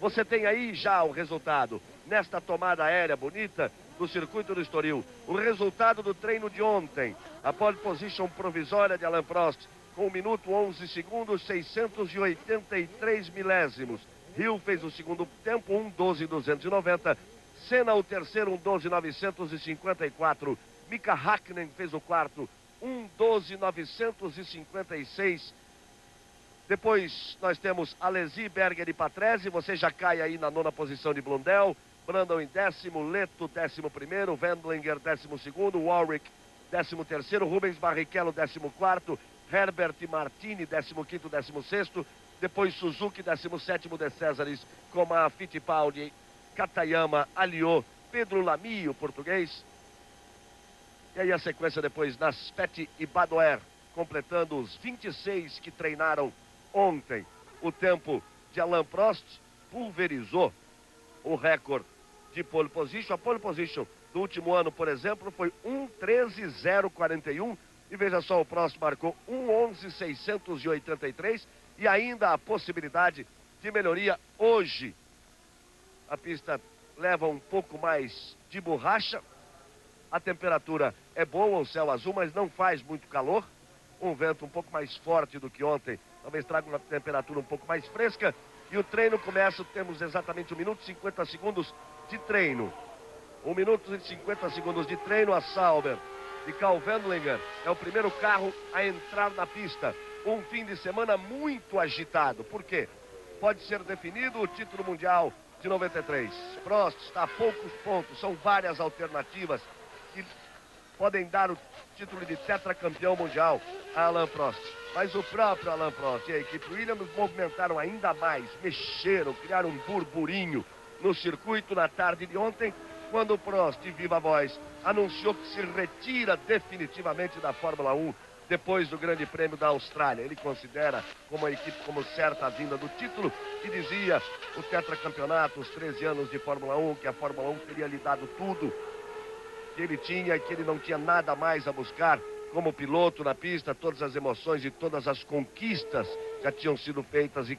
Você tem aí já o resultado, nesta tomada aérea bonita do circuito do Estoril. O resultado do treino de ontem. A pole position provisória de Alain Prost, com 1 minuto 11 segundos, 683 milésimos. Hill fez o segundo tempo, 1:12.290. Senna o terceiro, 1:12.954. Mika Hakkinen fez o quarto, 1:12.956. Depois nós temos Alesi, Berger e Patrese. Você já cai aí na nona posição de Blundell. Brandon em 10º, Leto 11º, Wendlinger 12º, Warwick 13º, Rubens Barrichello 14º, Herbert Martini 15º, 16º. Depois Suzuki 17º, De Cesaris, Comar, Fittipaldi, Katayama, Alliot, Pedro Lamy, o português. E aí a sequência depois, Naspet e Badoer, completando os 26 que treinaram ontem. O tempo de Alain Prost pulverizou o recorde de pole position. A pole position do último ano, por exemplo, foi 1:13.041. E veja só, o Prost marcou 1:11.683. E ainda a possibilidade de melhoria hoje. A pista leva um pouco mais de borracha. A temperatura é boa, o céu azul, mas não faz muito calor. Um vento um pouco mais forte do que ontem, talvez traga uma temperatura um pouco mais fresca. E o treino começa, temos exatamente 1 minuto e 50 segundos de treino. 1 minuto e 50 segundos de treino. A Sauber de Karl Wendlinger é o primeiro carro a entrar na pista. Um fim de semana muito agitado. Por quê? Pode ser definido o título mundial de 93. Prost está a poucos pontos, são várias alternativas que podem dar o título de tetracampeão mundial a Alain Prost. Mas o próprio Alain Prost e a equipe Williams movimentaram ainda mais, mexeram, criaram um burburinho no circuito na tarde de ontem, quando o Prost, de viva voz, anunciou que se retira definitivamente da Fórmula 1 depois do Grande Prêmio da Austrália. Ele considera como a equipe como certa a vinda do título e dizia o tetracampeonato, os 13 anos de Fórmula 1, que a Fórmula 1 teria lhe dado tudo que ele tinha e que ele não tinha nada mais a buscar como piloto na pista. Todas as emoções e todas as conquistas já tinham sido feitas e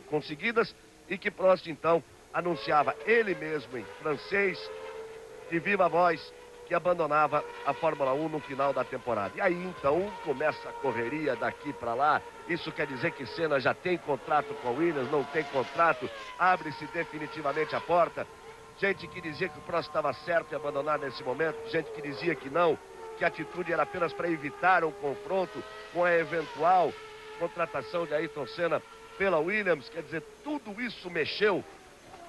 conseguidas, e que Prost então anunciava ele mesmo em francês, de viva voz, que abandonava a Fórmula 1 no final da temporada. E aí então começa a correria daqui para lá. Isso quer dizer que Senna já tem contrato com a Williams, não tem contrato, abre-se definitivamente a porta. Gente que dizia que o Prost estava certo em abandonar nesse momento, gente que dizia que não, que a atitude era apenas para evitar um confronto com a eventual contratação de Ayrton Senna pela Williams. Quer dizer, tudo isso mexeu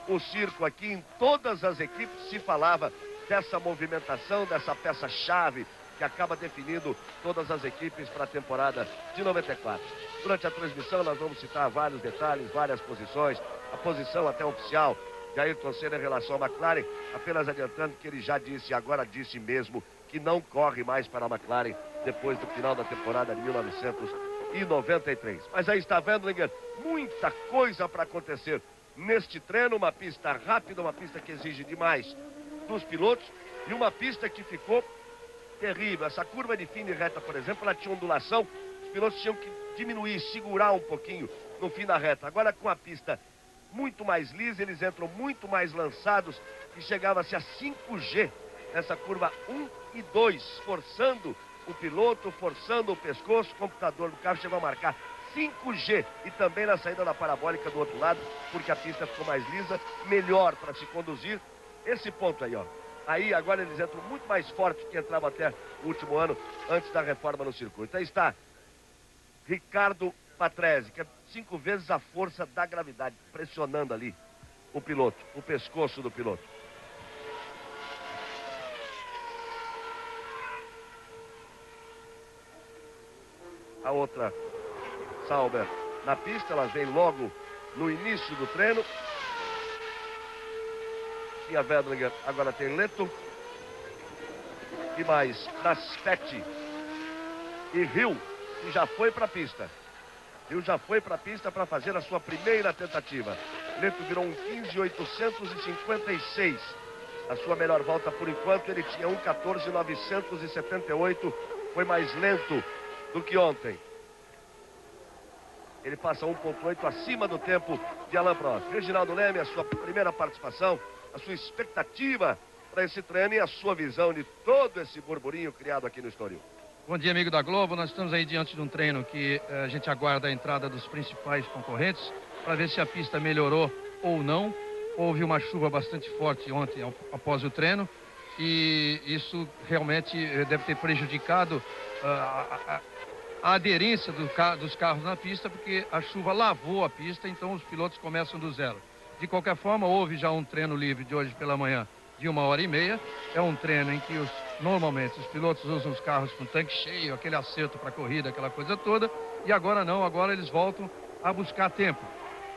o circo aqui. Em todas as equipes se falava dessa movimentação, dessa peça-chave que acaba definindo todas as equipes para a temporada de 94. Durante a transmissão nós vamos citar vários detalhes, várias posições, a posição até oficial de Ayrton Senna em relação à McLaren, apenas adiantando que ele já disse, agora disse mesmo, que não corre mais para a McLaren depois do final da temporada de 1993. Mas aí está Wendlinger, muita coisa para acontecer neste treino, uma pista rápida, uma pista que exige demais dos pilotos e uma pista que ficou terrível. Essa curva de fim de reta, por exemplo, ela tinha ondulação, os pilotos tinham que diminuir, segurar um pouquinho no fim da reta. Agora com a pista muito mais lisa, eles entram muito mais lançados e chegava-se a 5G nessa curva 1 e 2, forçando o piloto, forçando o pescoço. O computador do carro chegou a marcar 5G e também na saída da parabólica do outro lado, porque a pista ficou mais lisa, melhor para se conduzir. Esse ponto aí, ó. Aí agora eles entram muito mais forte que entrava até o último ano, antes da reforma no circuito. Aí está Ricardo Patrese, que é 5 vezes a força da gravidade, pressionando ali o piloto, o pescoço do piloto. A outra Sauber na pista, elas vêm logo no início do treino. Tinha Wendlinger, agora tem Leto. E mais Naspet e Hill, que já foi para a pista. Hill já foi para a pista para fazer a sua primeira tentativa. Leto virou um 15.856. A sua melhor volta por enquanto, ele tinha um 14.978. Foi mais lento do que ontem. Ele passa 1,8 acima do tempo de Alain Prost. Reginaldo Leme, a sua primeira participação, a sua expectativa para esse treino e a sua visão de todo esse burburinho criado aqui no Estoril. Bom dia, amigo da Globo. Nós estamos aí diante de um treino que a gente aguarda a entrada dos principais concorrentes para ver se a pista melhorou ou não. Houve uma chuva bastante forte ontem após o treino e isso realmente deve ter prejudicado a aderência dos carros na pista, porque a chuva lavou a pista, então os pilotos começam do zero. De qualquer forma, houve já um treino livre de hoje pela manhã de 1h30. É um treino em que normalmente os pilotos usam os carros com tanque cheio, aquele acerto para corrida, aquela coisa toda, e agora não, agora eles voltam a buscar tempo.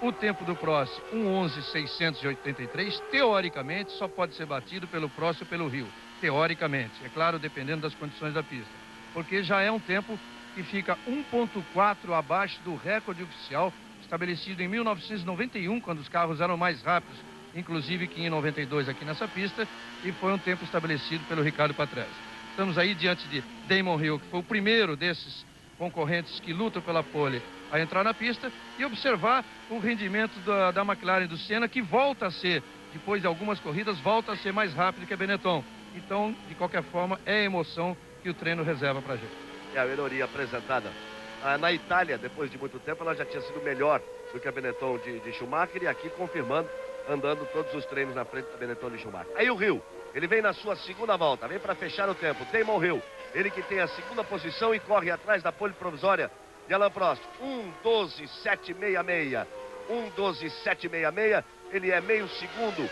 O tempo do Prost, 1:11.683, teoricamente só pode ser batido pelo Prost ou pelo Hill. Teoricamente, é claro, dependendo das condições da pista. Porque já é um tempo que fica 1,4 abaixo do recorde oficial estabelecido em 1991, quando os carros eram mais rápidos, inclusive que em 92 aqui nessa pista, e foi um tempo estabelecido pelo Ricardo Patrese. Estamos aí diante de Damon Hill, que foi o primeiro desses concorrentes que lutam pela pole a entrar na pista, e observar o rendimento da McLaren do Senna, que volta a ser, depois de algumas corridas, volta a ser mais rápido que a Benetton. Então, de qualquer forma, é a emoção que o treino reserva pra gente. É a melhoria apresentada na Itália, depois de muito tempo, ela já tinha sido melhor do que a Benetton de Schumacher, e aqui confirmando, andando todos os treinos na frente da Benetton de Schumacher. Aí o Hill, ele vem na sua segunda volta, vem para fechar o tempo. Damon Hill, ele que tem a segunda posição e corre atrás da pole provisória de Alain Prost. 1:12.766. 1:12.766. Ele é meio segundo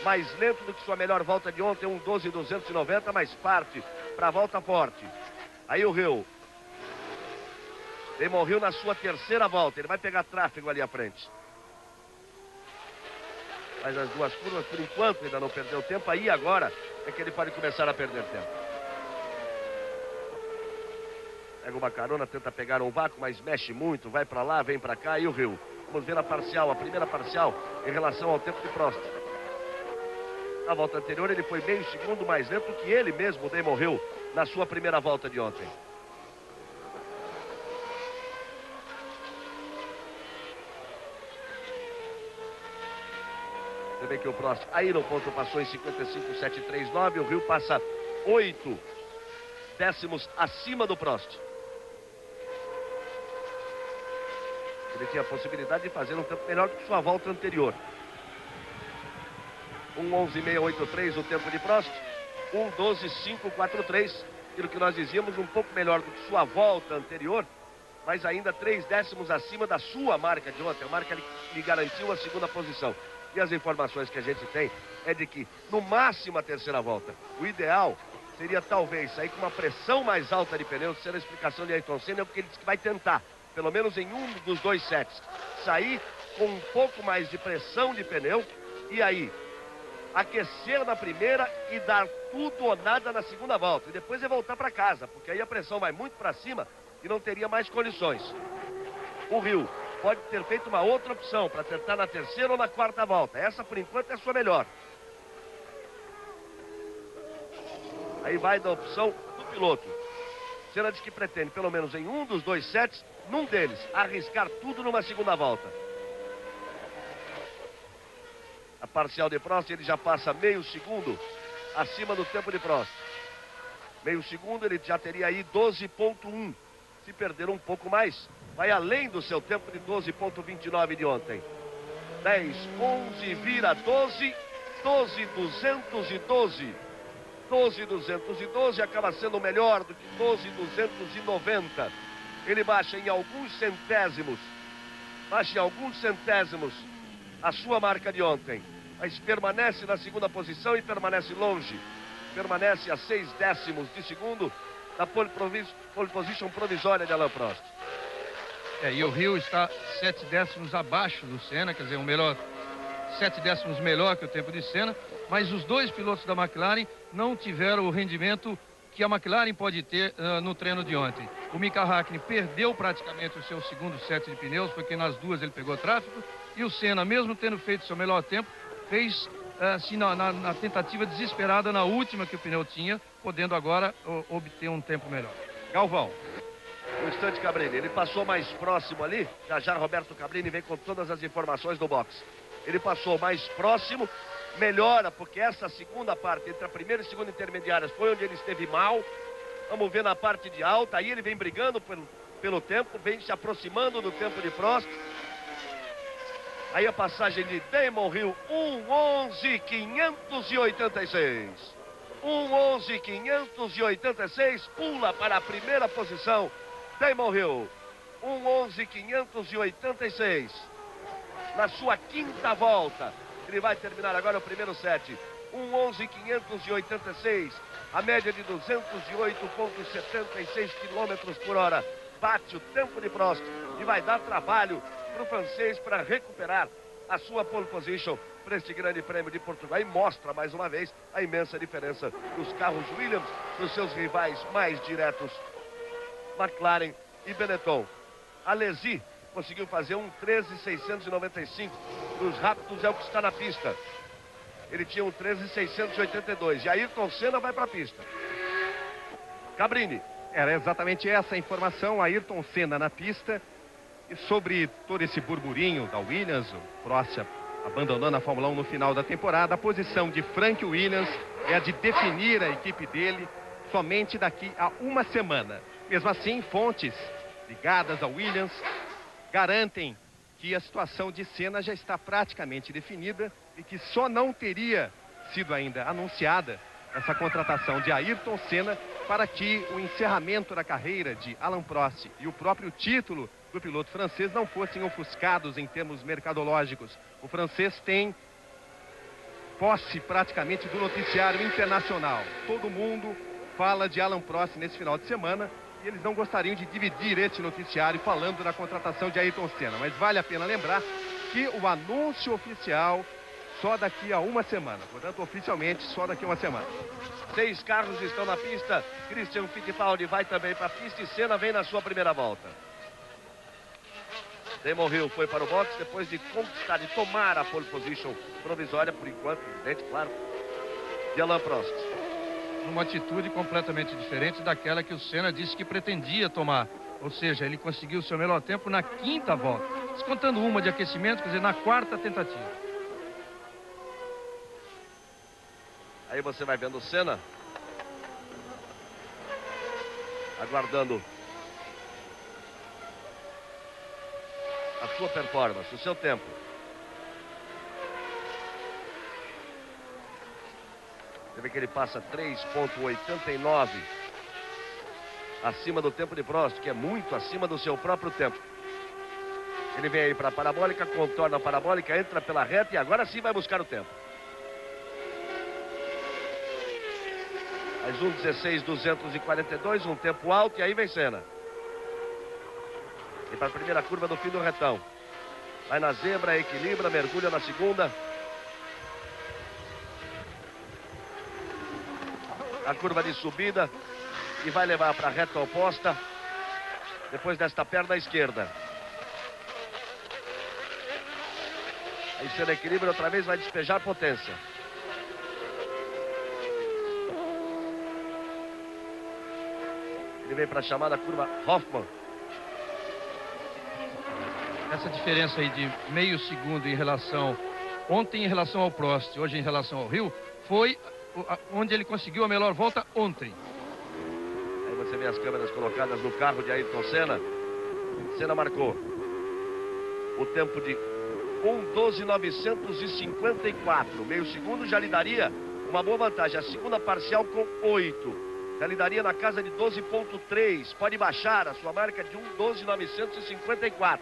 mais lento do que sua melhor volta de ontem, 1:12.290, mas parte para a volta forte. Aí o Hill. Damon Hill na sua terceira volta. Ele vai pegar tráfego ali à frente. Mas as duas curvas, por enquanto, ainda não perdeu tempo. Aí agora é que ele pode começar a perder tempo. Pega uma carona, tenta pegar um vácuo, mas mexe muito. Vai para lá, vem para cá. E o Hill. Vamos ver a parcial, a primeira parcial em relação ao tempo de Prost. Na volta anterior ele foi meio segundo mais lento que ele mesmo, Damon Hill, na sua primeira volta de ontem. Você vê que o Prost aí no ponto passou em 55.739, o Hill passa 8 décimos acima do Prost. Ele tinha a possibilidade de fazer um tempo melhor do que sua volta anterior. 1:11.683 o tempo de Prost, 1:12.543, aquilo que nós dizíamos, um pouco melhor do que sua volta anterior, mas ainda 3 décimos acima da sua marca de ontem, a marca que lhe garantiu a segunda posição. E as informações que a gente tem é de que, no máximo, a terceira volta, o ideal seria talvez sair com uma pressão mais alta de pneus, sendo a explicação de Ayrton Senna, porque ele disse que vai tentar, pelo menos em um dos dois sets, sair com um pouco mais de pressão de pneu e aí aquecer na primeira e dar tudo ou nada na segunda volta. E depois é voltar para casa, porque aí a pressão vai muito para cima e não teria mais condições. O Hill pode ter feito uma outra opção para tentar na terceira ou na quarta volta. Essa, por enquanto, é a sua melhor. Aí vai da opção do piloto. Senna diz que pretende, pelo menos em um dos dois sets, num deles, arriscar tudo numa segunda volta. A parcial de Prost, ele já passa meio segundo acima do tempo de Prost. Meio segundo, ele já teria aí 12.1. Se perder um pouco mais, vai além do seu tempo de 12.29 de ontem. 10:11 vira 12, 12.212. 12.212 acaba sendo melhor do que 12.290. Ele baixa em alguns centésimos. A sua marca de ontem. Mas permanece na segunda posição e permanece longe. Permanece a 6 décimos de segundo da pole position provisória de Alain Prost. E o Hill está 7 décimos abaixo do Senna, quer dizer, 7 décimos melhor que o tempo de Senna, mas os dois pilotos da McLaren não tiveram o rendimento que a McLaren pode ter no treino de ontem. O Mika Häkkinen perdeu praticamente o seu segundo set de pneus, porque nas duas ele pegou tráfego, e o Senna, mesmo tendo feito seu melhor tempo, fez assim na tentativa desesperada na última que o pneu tinha, podendo agora obter um tempo melhor. Galvão. o instante Cabrini. Ele passou mais próximo ali. Já Roberto Cabrini vem com todas as informações do boxe. Ele passou mais próximo, melhora, porque essa segunda parte, entre a primeira e segunda intermediárias, foi onde ele esteve mal. Vamos ver na parte de alta, aí ele vem brigando pelo tempo, vem se aproximando do tempo de Prost. Aí a passagem de Damon Hill, 1:11.586. 1:11.586, pula para a primeira posição, Damon Hill. 1:11.586. Na sua quinta volta, ele vai terminar agora o primeiro set. 1:11.586, a média de 208,76 km por hora. Bate o tempo de Prost e vai dar trabalho para o francês para recuperar a sua pole position para este grande prêmio de Portugal. E mostra mais uma vez a imensa diferença dos carros Williams dos seus rivais mais diretos, McLaren e Benetton. Alesi conseguiu fazer um 13.695. Dos rápidos é o que está na pista. Ele tinha um 13.682. E Ayrton Senna vai para a pista. Cabrini. Era exatamente essa a informação. Ayrton Senna na pista. E sobre todo esse burburinho da Williams, o Prost abandonando a Fórmula 1 no final da temporada, a posição de Frank Williams é a de definir a equipe dele somente daqui a uma semana. Mesmo assim, fontes ligadas ao Williams garantem que a situação de Senna já está praticamente definida e que só não teria sido ainda anunciada essa contratação de Ayrton Senna para que o encerramento da carreira de Alain Prost e o próprio título do piloto francês não fossem ofuscados em termos mercadológicos. O francês tem posse praticamente do noticiário internacional. Todo mundo fala de Alain Prost nesse final de semana e eles não gostariam de dividir esse noticiário falando da contratação de Ayrton Senna. Mas vale a pena lembrar que o anúncio oficial só daqui a uma semana. Portanto, oficialmente, só daqui a uma semana. 6 carros estão na pista. Christian Fittipaldi vai também para a pista e Senna vem na sua primeira volta. Damon Hill foi para o box depois de conquistar e tomar a pole position provisória, por enquanto, evidente, claro, de Alain Prost. Uma atitude completamente diferente daquela que o Senna disse que pretendia tomar. Ou seja, ele conseguiu o seu melhor tempo na quinta volta. Descontando uma de aquecimento, quer dizer, na quarta tentativa. Aí você vai vendo o Senna aguardando a sua performance, o seu tempo. Você vê que ele passa 3,89 acima do tempo de Prost, que é muito acima do seu próprio tempo. Ele vem aí para a parabólica, contorna a parabólica, entra pela reta e agora sim vai buscar o tempo. Mais 1,16,242, um tempo alto, e aí vem Senna. E para a primeira curva do fim do retão. Vai na zebra, equilibra, mergulha na segunda. A curva de subida e vai levar para a reta oposta depois desta perna esquerda. Aí Senna equilibra outra vez, vai despejar potência. Ele vem para a chamada curva Hoffman. Essa diferença aí de meio segundo em relação... Ontem em relação ao Prost, hoje em relação ao Hill, foi onde ele conseguiu a melhor volta ontem. Aí você vê as câmeras colocadas no carro de Ayrton Senna. Senna marcou o tempo de 1:12.954. Meio segundo já lhe daria uma boa vantagem. A segunda parcial com 8. Já lhe daria na casa de 12,3. Pode baixar a sua marca de 1:12.954.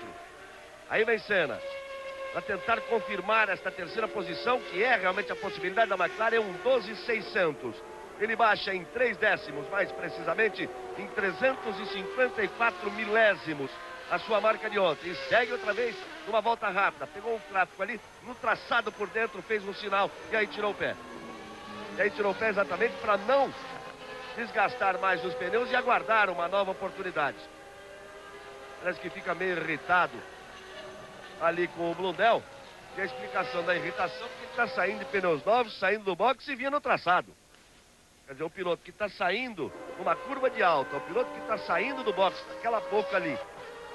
Aí vem Senna para tentar confirmar esta terceira posição, que é realmente a possibilidade da McLaren, é 1:12.600. Ele baixa em 3 décimos, mais precisamente em 354 milésimos, a sua marca de ontem. E segue outra vez numa volta rápida. Pegou um tráfego ali, no traçado por dentro, fez um sinal e aí tirou o pé. E aí tirou o pé exatamente para não desgastar mais os pneus e aguardar uma nova oportunidade. Parece que fica meio irritado ali com o Blundell. E a explicação da irritação, porque ele está saindo de pneus novos, saindo do boxe e vinha no traçado. Quer dizer, o piloto que está saindo numa curva de alta, o piloto que está saindo do box, daquela boca ali,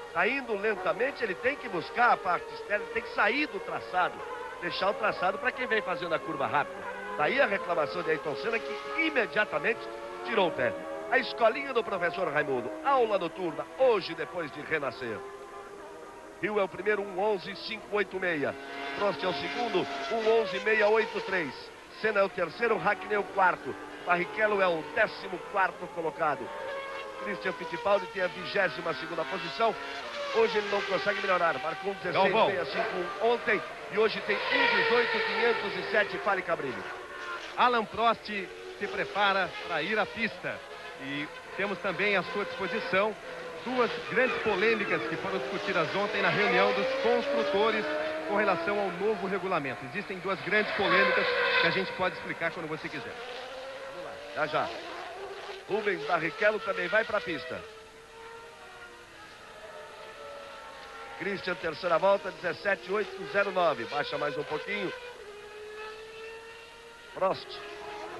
está indo lentamente, ele tem que buscar a parte externa, ele tem que sair do traçado, deixar o traçado para quem vem fazendo a curva rápida. Daí a reclamação de Ayrton Senna, que imediatamente tirou o pé. A escolinha do professor Raimundo, aula noturna, hoje depois de renascer. Hill é o primeiro, 1:11.586. Prost é o segundo, 1:11.683. Senna é o terceiro, Hackney é o quarto. Barrichello é o 14º colocado. Christian Fittipaldi tem a 22ª posição. Hoje ele não consegue melhorar. Marcou 16.651 ontem e hoje tem 1:18.507. Fale, Cabrini. Alan Prost se prepara para ir à pista. E temos também à sua disposição duas grandes polêmicas que foram discutidas ontem na reunião dos construtores com relação ao novo regulamento. Existem duas grandes polêmicas que a gente pode explicar quando você quiser. Vamos lá, já já. Rubens Barrichello também vai para a pista. Christian, terceira volta, 17.809. Baixa mais um pouquinho. Prost.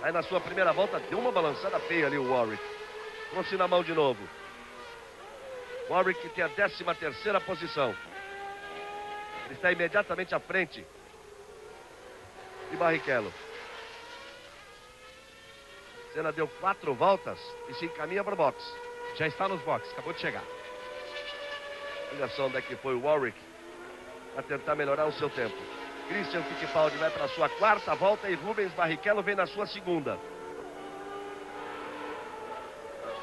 Aí na sua primeira volta deu uma balançada feia ali o Warwick. Trouxe na mão de novo. Warwick tem a 13ª posição. Ele está imediatamente à frente de Barrichello. Senna deu 4 voltas e se encaminha para o box. Já está nos boxes, acabou de chegar. Olha só onde é que foi o Warwick para tentar melhorar o seu tempo. Christian Fittipaldi vai para a sua 4ª volta e Rubens Barrichello vem na sua 2ª.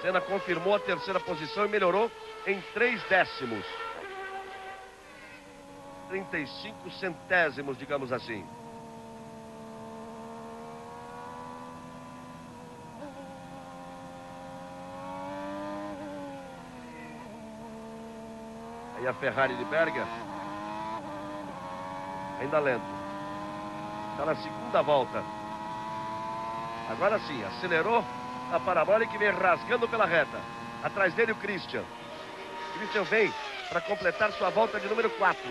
Senna confirmou a 3ª posição e melhorou em 3 décimos. 35 centésimos, digamos assim. Aí a Ferrari de Berger, ainda lento. Está na 2ª volta. Agora sim, acelerou a parabólica e vem rasgando pela reta. Atrás dele o Christian. Christian vem para completar sua volta de número 4.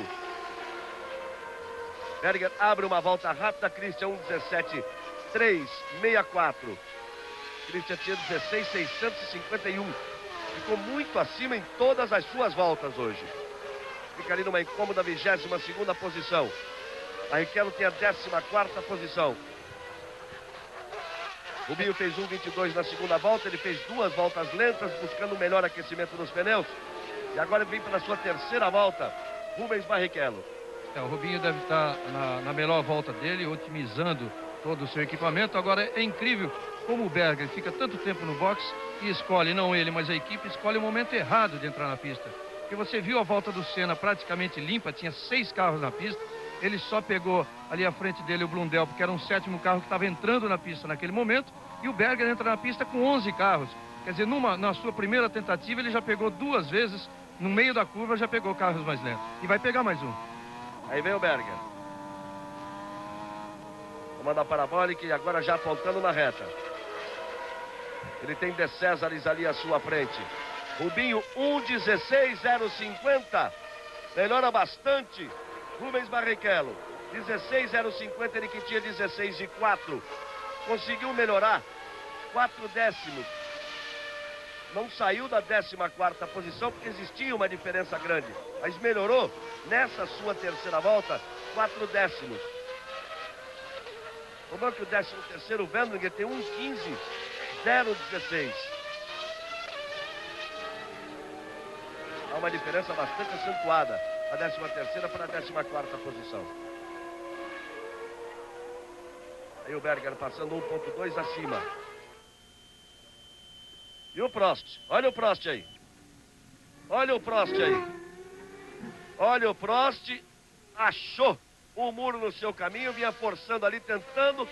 Berger abre uma volta rápida. Christian 1:17.364. Christian tinha 16.651. Ficou muito acima em todas as suas voltas hoje. Fica ali numa incômoda 22ª posição. Barrichello tem a 14ª posição. Rubinho fez 1:22 na 2ª volta. Ele fez 2 voltas lentas, buscando um melhor aquecimento nos pneus. E agora ele vem para a sua 3ª volta. Rubens Barrichello. O Rubinho deve estar na melhor volta dele, otimizando todo o seu equipamento. Agora é incrível como o Berger fica tanto tempo no box e escolhe, não ele, mas a equipe escolhe o momento errado de entrar na pista. Porque você viu a volta do Senna praticamente limpa, tinha 6 carros na pista. Ele só pegou ali à frente dele o Blundell, porque era um 7º carro que estava entrando na pista naquele momento. E o Berger entra na pista com 11 carros. Quer dizer, na sua primeira tentativa, ele já pegou 2 vezes, no meio da curva, já pegou carros mais lentos. E vai pegar mais um. Aí vem o Berger. Comanda a parabólica e agora já apontando na reta. Ele tem De Césares ali à sua frente. Rubinho, 1:16.050. Melhora bastante. Rubens Barrichello, 16.050, ele que tinha 16.4. Conseguiu melhorar 4 décimos. Não saiu da 14ª posição porque existia uma diferença grande. Mas melhorou nessa sua 3ª volta 4 décimos. O banco, o 13º, o Wendlinger, tem 1:15.016. Há uma diferença bastante acentuada. A 13ª para a 14ª posição. Aí o Berger passando 1:2 acima. E o Prost? Olha o Prost aí. Olha o Prost aí. Olha o Prost. Achou o muro no seu caminho. Vinha forçando ali, tentando.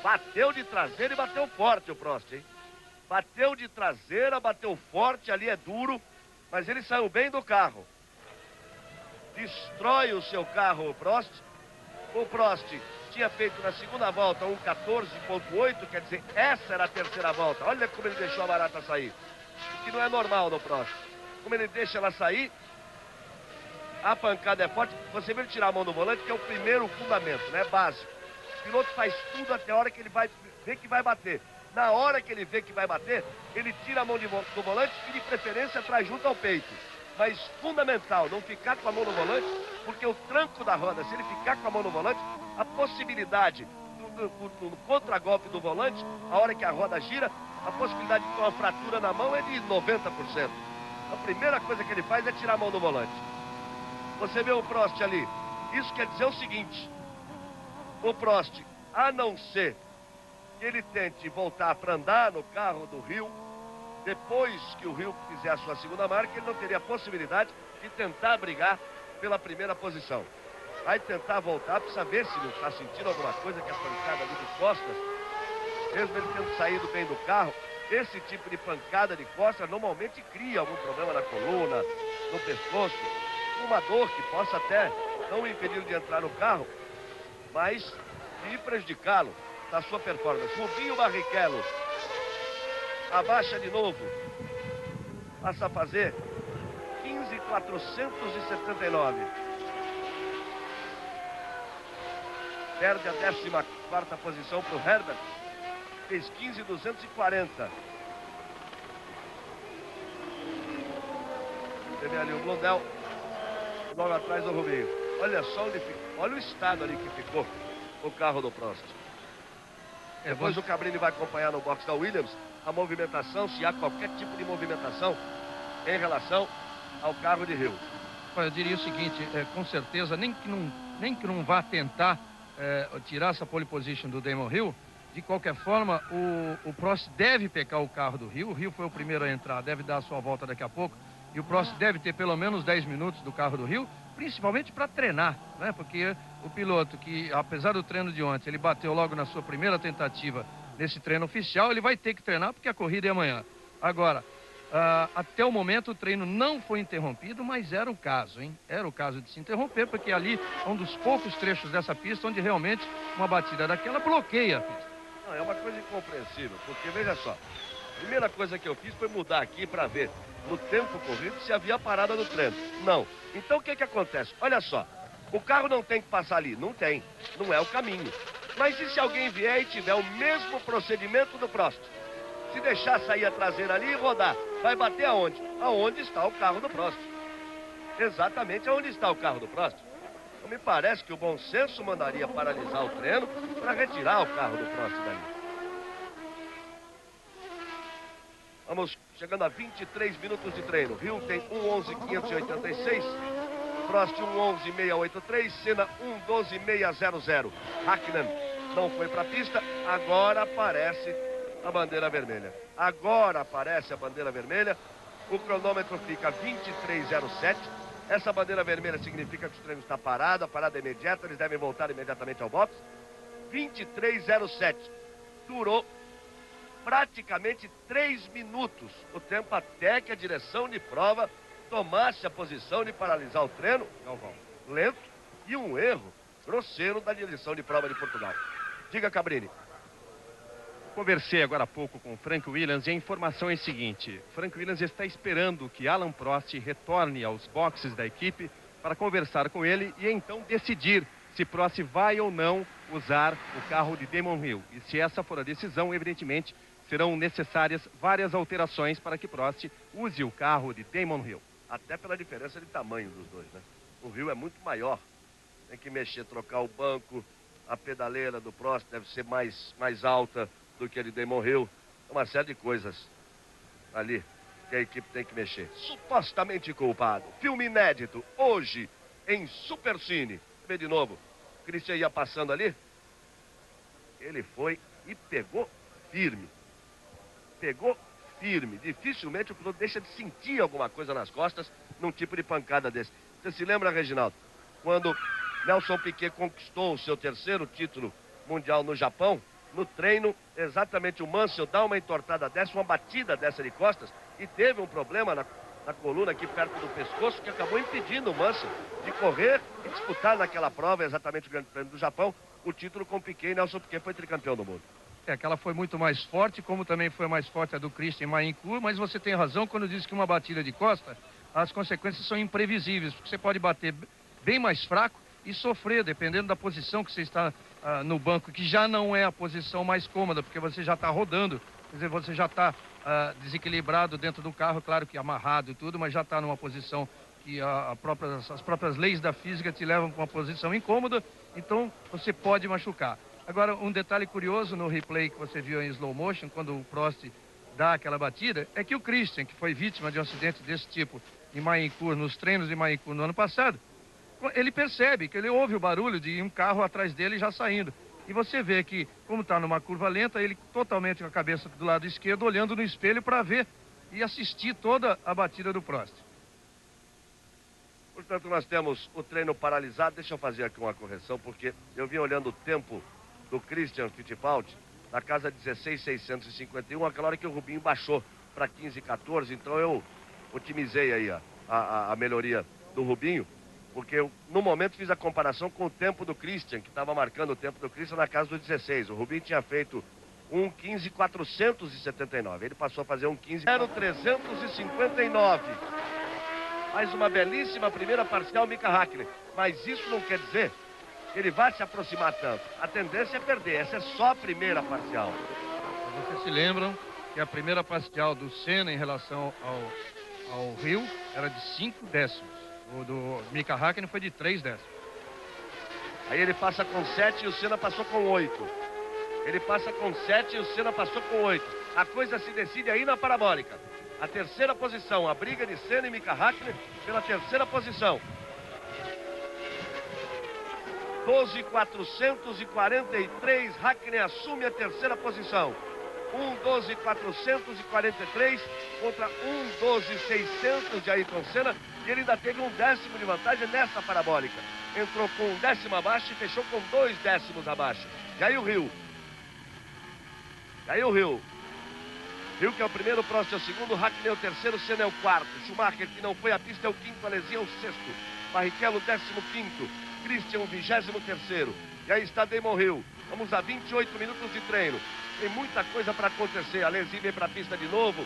Bateu de traseira e bateu forte o Prost, hein? Bateu de traseira, bateu forte. Ali é duro. Mas ele saiu bem do carro. Destrói o seu carro, o Prost. O Prost tinha feito na 2ª volta 1:14.8, quer dizer, essa era a 3ª volta. Olha como ele deixou a barata sair. O que não é normal no Prost. Como ele deixa ela sair, a pancada é forte. Você vê ele tirar a mão do volante, que é o primeiro fundamento, né? Básico. O piloto faz tudo até a hora que ele vai ver que vai bater. Na hora que ele vê que vai bater, ele tira a mão do volante e, de preferência, traz junto ao peito. Mas fundamental não ficar com a mão no volante, porque o tranco da roda, se ele ficar com a mão no volante, a possibilidade do contragolpe do volante, a hora que a roda gira, a possibilidade de ter uma fratura na mão é de 90%. A primeira coisa que ele faz é tirar a mão do volante. Você vê o Prost ali. Isso quer dizer o seguinte: o Prost, a não ser que ele tente voltar para andar no carro do Rio, depois que o Rio fizer a sua segunda marca, ele não teria a possibilidade de tentar brigar pela primeira posição. Vai tentar voltar, precisa ver se não está sentindo alguma coisa, que a pancada ali de costas, mesmo ele tendo saído bem do carro, esse tipo de pancada de costas normalmente cria algum problema na coluna, no pescoço, uma dor que possa até não impedir de entrar no carro, mas de prejudicá-lo na sua performance. Rubinho Barrichello abaixa de novo, passa a fazer 15.479. Perde a 14ª posição para o Herbert, fez 15.240. Você vê ali o Blundell, logo atrás do Rubinho. Olha só onde fica, olha o estado ali que ficou o carro do Prost. Depois o Cabrini vai acompanhar no box da Williams a movimentação, se há qualquer tipo de movimentação em relação ao carro de Rio. Eu diria o seguinte, com certeza, nem que não vá tentar tirar essa pole position do Damon Hill, de qualquer forma, o Prost deve pecar o carro do Rio. O Rio foi o primeiro a entrar, deve dar a sua volta daqui a pouco. E o Prost deve ter pelo menos 10 minutos do carro do Rio, principalmente para treinar, né? Porque o piloto que, apesar do treino de ontem, ele bateu logo na sua primeira tentativa nesse treino oficial, ele vai ter que treinar porque a corrida é amanhã. Agora, até o momento o treino não foi interrompido, mas era o caso, hein? Era o caso de se interromper, porque ali é um dos poucos trechos dessa pista onde realmente uma batida daquela bloqueia a pista. Não, é uma coisa incompreensível, porque veja só, a primeira coisa que eu fiz foi mudar aqui para ver no tempo corrido se havia parada no treino. Não. Então o que acontece? Olha só, o carro não tem que passar ali. Não tem. Não é o caminho. Mas e se alguém vier e tiver o mesmo procedimento do Prost? Se deixar sair a traseira ali e rodar, vai bater aonde? Aonde está o carro do Prost. Exatamente aonde está o carro do Prost. Então me parece que o bom senso mandaria paralisar o treino para retirar o carro do Prost dali. Vamos chegando a 23 minutos de treino. Rio tem 1:11.586. Prost 1:11.683. Senna 1:12.600. Hakkinen não foi para a pista. Agora aparece a bandeira vermelha. Agora aparece a bandeira vermelha. O cronômetro fica 23:07. Essa bandeira vermelha significa que o treino está parado. A parada é imediata. Eles devem voltar imediatamente ao box. 23:07. Durou praticamente 3 minutos, o tempo até que a direção de prova tomasse a posição de paralisar o treino. Galvão, lento e um erro grosseiro da direção de prova de Portugal. Diga, Cabrini. Conversei agora há pouco com o Frank Williams e a informação é a seguinte: Frank Williams está esperando que Alain Prost retorne aos boxes da equipe para conversar com ele e então decidir se Prost vai ou não usar o carro de Damon Hill. E se essa for a decisão, evidentemente, serão necessárias várias alterações para que Prost use o carro de Damon Hill. Até pela diferença de tamanho dos dois, né? O Hill é muito maior. Tem que mexer, trocar o banco. A pedaleira do Prost deve ser mais alta do que a de Damon Hill. Uma série de coisas ali que a equipe tem que mexer. Supostamente culpado. Filme inédito, hoje, em Supercine. Vê de novo. O Christian ia passando ali. Ele foi e pegou firme. Pegou firme. Dificilmente o piloto deixa de sentir alguma coisa nas costas num tipo de pancada desse. Você se lembra, Reginaldo, quando Nelson Piquet conquistou o seu terceiro título mundial no Japão? No treino, exatamente o Mansell dá uma entortada dessa, uma batida dessa de costas, e teve um problema na coluna aqui perto do pescoço que acabou impedindo o Mansell de correr e disputar naquela prova, exatamente o Grande Prêmio do Japão, o título com Piquet, e Nelson Piquet foi tricampeão do mundo. Aquela foi muito mais forte, como também foi mais forte a do Christian Mayencourt, mas você tem razão quando diz que uma batida de costa, as consequências são imprevisíveis, porque você pode bater bem mais fraco e sofrer, dependendo da posição que você está no banco, que já não é a posição mais cômoda, porque você já está rodando, quer dizer, você já está desequilibrado dentro do carro, claro que amarrado e tudo, mas já está numa posição que as próprias leis da física te levam para uma posição incômoda, então você pode machucar. Agora, um detalhe curioso no replay que você viu em slow motion, quando o Prost dá aquela batida, é que o Christian, que foi vítima de um acidente desse tipo em Mahincourt, nos treinos de Mahincourt no ano passado, ele percebe que ele ouve o barulho de um carro atrás dele já saindo. E você vê que, como está numa curva lenta, ele totalmente com a cabeça do lado esquerdo, olhando no espelho para ver e assistir toda a batida do Prost. Portanto, nós temos o treino paralisado. Deixa eu fazer aqui uma correção, porque eu vim olhando o tempo do Christian Fittipaldi, na casa 16.651, aquela hora que o Rubinho baixou para 15.14, então eu otimizei aí a melhoria do Rubinho, porque eu, no momento, fiz a comparação com o tempo do Christian, que estava marcando o tempo do Christian na casa do 16. O Rubinho tinha feito 1:15.479. Ele passou a fazer 1:15.359. Mais uma belíssima primeira parcial, Mika Häkkinen. Mas isso não quer dizer que ele vai se aproximar tanto. A tendência é perder. Essa é só a primeira parcial. Vocês se lembram que a primeira parcial do Senna em relação ao Rio era de 5 décimos. O do Mika Häkkinen foi de 3 décimos. Aí ele passa com 7 e o Senna passou com 8. Ele passa com 7 e o Senna passou com 8. A coisa se decide aí na parabólica. A terceira posição, a briga de Senna e Mika Häkkinen pela terceira posição. 12.443, Häkkinen assume a terceira posição. 1:12.443 contra 1:12.600 de Ayrton Senna. E ele ainda teve 1 décimo de vantagem nessa parabólica. Entrou com 1 décimo abaixo e fechou com 2 décimos abaixo. E aí o Rio. Rio que é o primeiro, Prost é o segundo, Häkkinen é o terceiro, Senna é o quarto. Schumacher, que não foi à pista, é o quinto, Alesi é o sexto. Barrichello, 15º. Christian, o 23º. E aí está Damon Hill. Vamos a 28 minutos de treino. Tem muita coisa para acontecer. Alesi vem para a pista de novo.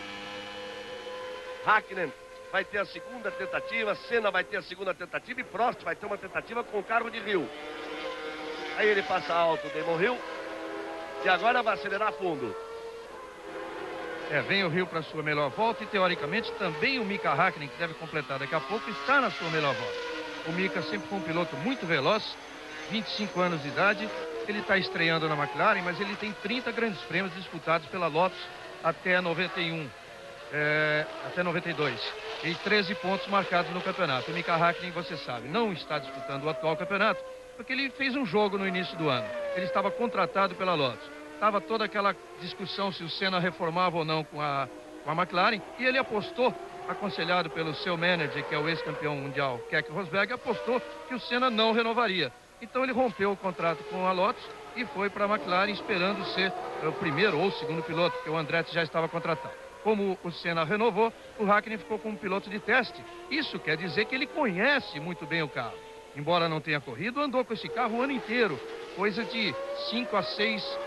Häkkinen vai ter a segunda tentativa. Senna vai ter a segunda tentativa. E Prost vai ter uma tentativa com o carro de Hill. Aí ele passa alto, Damon Hill. E agora vai acelerar fundo. Vem o Rio para a sua melhor volta e, teoricamente, também o Mika Häkkinen, que deve completar daqui a pouco, está na sua melhor volta. O Mika sempre foi um piloto muito veloz, 25 anos de idade. Ele está estreando na McLaren, mas ele tem 30 grandes prêmios disputados pela Lotus até 91, até 92. E 13 pontos marcados no campeonato. O Mika Häkkinen, você sabe, não está disputando o atual campeonato, porque ele fez um jogo no início do ano. Ele estava contratado pela Lotus. Estava toda aquela discussão se o Senna reformava ou não com a McLaren, e ele apostou, aconselhado pelo seu manager, que é o ex-campeão mundial, Keke Rosberg, apostou que o Senna não renovaria. Então ele rompeu o contrato com a Lotus e foi para a McLaren, esperando ser o primeiro ou o segundo piloto, porque o Andretti já estava contratado. Como o Senna renovou, o Häkkinen ficou como piloto de teste. Isso quer dizer que ele conhece muito bem o carro. Embora não tenha corrido, andou com esse carro o ano inteiro, coisa de 5 a 6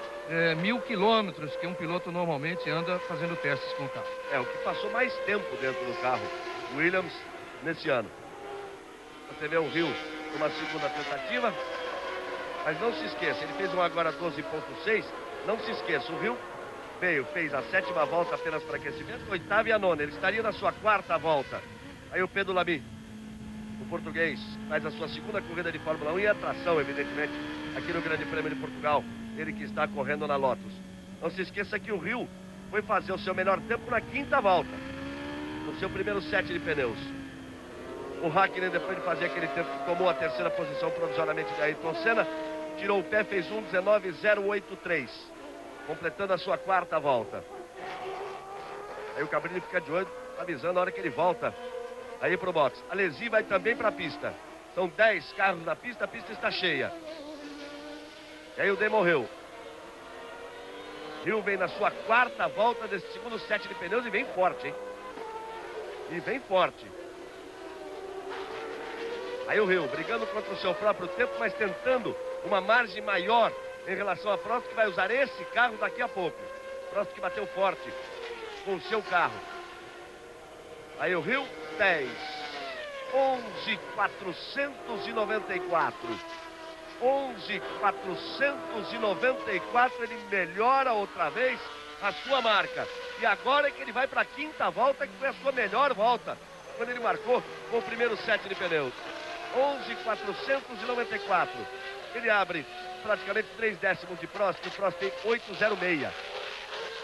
mil quilômetros que um piloto normalmente anda fazendo testes com o carro. O que passou mais tempo dentro do carro Williams nesse ano. Você vê o Rio numa segunda tentativa, mas não se esqueça, ele fez um agora 12.6, não se esqueça, o Rio fez a 7ª volta apenas para aquecimento, a 8ª e a 9ª, ele estaria na sua 4ª volta. Aí o Pedro Lamy, o português, faz a sua segunda corrida de Fórmula 1 e atração, evidentemente, aqui no Grande Prêmio de Portugal. Ele que está correndo na Lotus. Não se esqueça que o Rio foi fazer o seu melhor tempo na 5ª volta, no seu primeiro set de pneus. O Häkkinen, depois de fazer aquele tempo que tomou a terceira posição provisoriamente de Ayrton Senna, tirou o pé, fez 1:19.083, completando a sua 4ª volta. Aí o Cabrini fica de olho, avisando a hora que ele volta aí pro box. Alesi vai também para a pista. São 10 carros na pista, a pista está cheia. E aí o Damon Hill. Hill vem na sua 4ª volta desse segundo set de pneus e vem forte, hein? E vem forte. Aí o Hill brigando contra o seu próprio tempo, mas tentando uma margem maior em relação a Prost, que vai usar esse carro daqui a pouco. Prost que bateu forte com o seu carro. Aí o Hill, 10. 11.494. 11.494, ele melhora outra vez a sua marca. E agora é que ele vai para a quinta volta, que foi a sua melhor volta, quando ele marcou com o primeiro set de pneus. 11.494. Ele abre praticamente 3 décimos de Prost, que o Prost tem 8,06.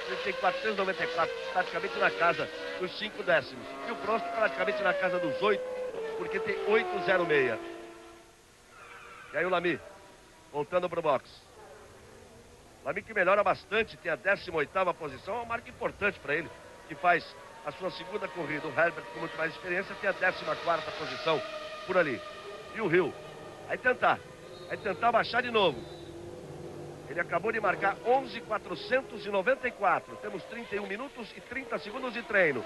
Ele tem 494, praticamente na casa dos 5 décimos. E o Prost praticamente na casa dos 8, porque tem 8,06. E aí o Lamy, voltando para o box. Lamy que melhora bastante, tem a 18ª posição, é uma marca importante para ele, que faz a sua segunda corrida. O Herbert, com muito mais experiência, tem a 14ª posição por ali. E o Hill vai tentar baixar de novo. Ele acabou de marcar 11.494. Temos 31 minutos e 30 segundos de treino.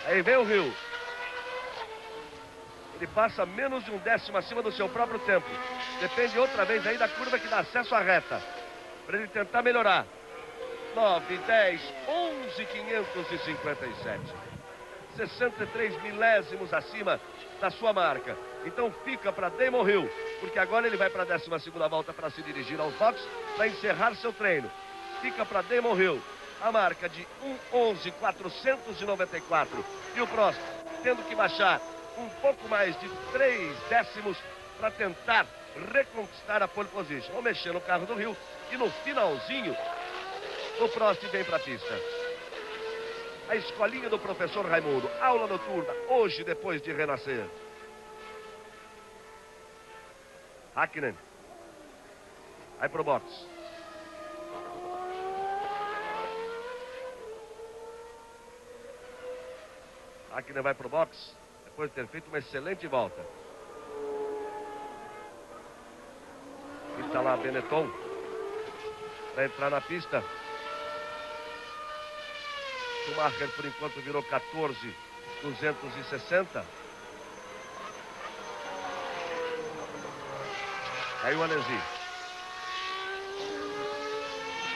Aí vem o Hill. Ele passa menos de 1 décimo acima do seu próprio tempo. Depende outra vez aí da curva que dá acesso à reta, para ele tentar melhorar. 9, 10, 11.557. 63 milésimos acima da sua marca. Então fica para Damon Hill, porque agora ele vai para a 12ª volta para se dirigir ao box, para encerrar seu treino. Fica para Damon Hill a marca de 1.11.494. E o Prost tendo que baixar um pouco mais de 3 décimos para tentar reconquistar a pole position. Vou mexer no carro do Hill e no finalzinho o Prost vem para a pista. A escolinha do professor Raimundo, aula noturna, hoje depois de renascer. Hakkinen vai pro box. Hakkinen vai pro box depois de ter feito uma excelente volta. Está lá Benetton para entrar na pista. Schumacher por enquanto virou 14.260. Aí o Alesi.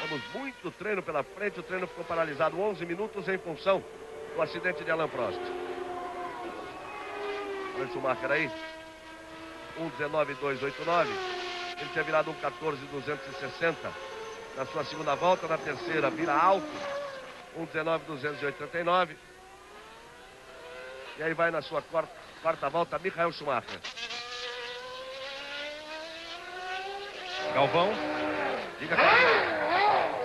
Temos muito treino pela frente. O treino ficou paralisado 11 minutos em função do acidente de Alain Prost. Olha o Schumacher aí. 1.19.289. Ele tinha virado 1.14.260 na sua segunda volta. Na terceira vira alto. 1.19.289. E aí vai na sua quarta volta Michael Schumacher. Galvão. Diga que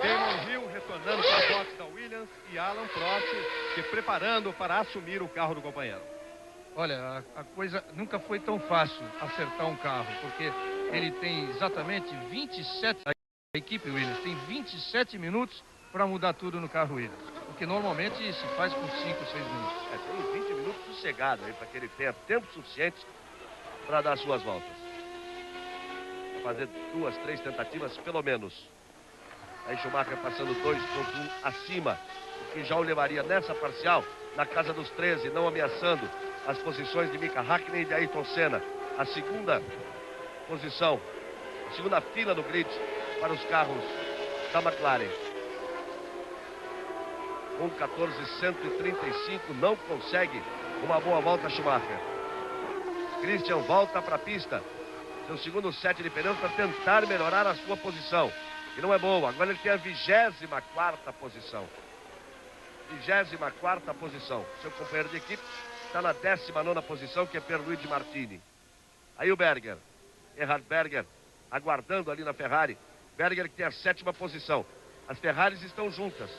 Damon Hill retornando para o box da Williams e Alain Prost se preparando para assumir o carro do companheiro. Olha, a coisa nunca foi tão fácil acertar um carro, porque ele tem exatamente 27, a equipe Williams tem 27 minutos para mudar tudo no carro Williams, o que normalmente se faz com 5, 6 minutos. Tem 20 minutos sossegado aí para que ele tenha tempo suficiente para dar suas voltas. Fazer 2, 3 tentativas pelo menos. Aí Schumacher passando 2.1 acima, o que já o levaria nessa parcial na casa dos 13, não ameaçando as posições de Mika Hakkinen e de Ayrton Senna. A segunda posição, a segunda fila do grid para os carros da McLaren. 1.14.135, não consegue uma boa volta Schumacher. Christian volta para a pista. Seu segundo set de pneus para tentar melhorar a sua posição. E não é boa. Agora ele tem a 24ª posição. 24ª posição. Seu companheiro de equipe está na 19ª posição, que é Pierluigi Martini. Aí o Berger. Gerhard Berger aguardando ali na Ferrari. Berger que tem a 7ª posição. As Ferraris estão juntas.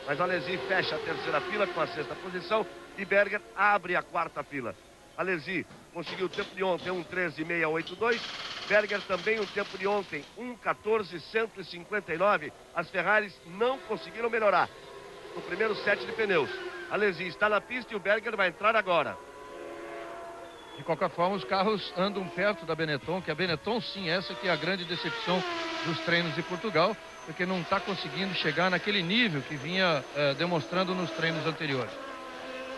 Mas Alesi fecha a terceira fila com a 6ª posição. E Berger abre a 4ª fila. Alesi conseguiu o tempo de ontem, 1.13.682. Berger também o tempo de ontem, 1.14.159. As Ferraris não conseguiram melhorar no primeiro set de pneus. Alesi está na pista e o Berger vai entrar agora. De qualquer forma, os carros andam perto da Benetton, que a Benetton, sim, essa que é a grande decepção dos treinos de Portugal, porque não está conseguindo chegar naquele nível que vinha demonstrando nos treinos anteriores.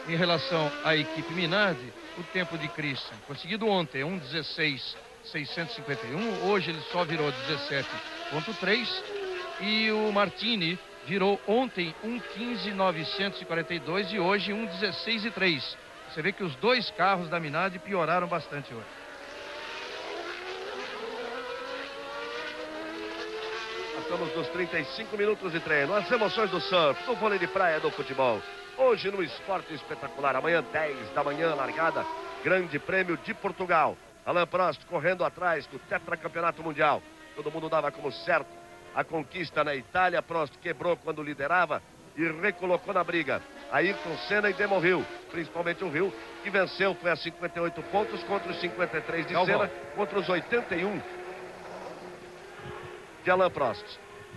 Em relação à equipe Minardi, o tempo de Christian conseguido ontem é 1.16.651, hoje ele só virou 17.3 e o Martini virou ontem 1.15.942 e hoje 1.16.3. Você vê que os dois carros da Minardi pioraram bastante hoje. Estamos nos 35 minutos de treino. As emoções do surf, do vôlei de praia, do futebol. Hoje no Esporte Espetacular. Amanhã, 10 da manhã, largada. Grande Prêmio de Portugal. Alain Prost correndo atrás do tetracampeonato mundial. Todo mundo dava como certo a conquista na Itália. Prost quebrou quando liderava e recolocou na briga Ayrton Senna e Damon Hill, principalmente o Hill, que venceu, foi a 58 pontos contra os 53 de Senna, contra os 81 de Alain Prost.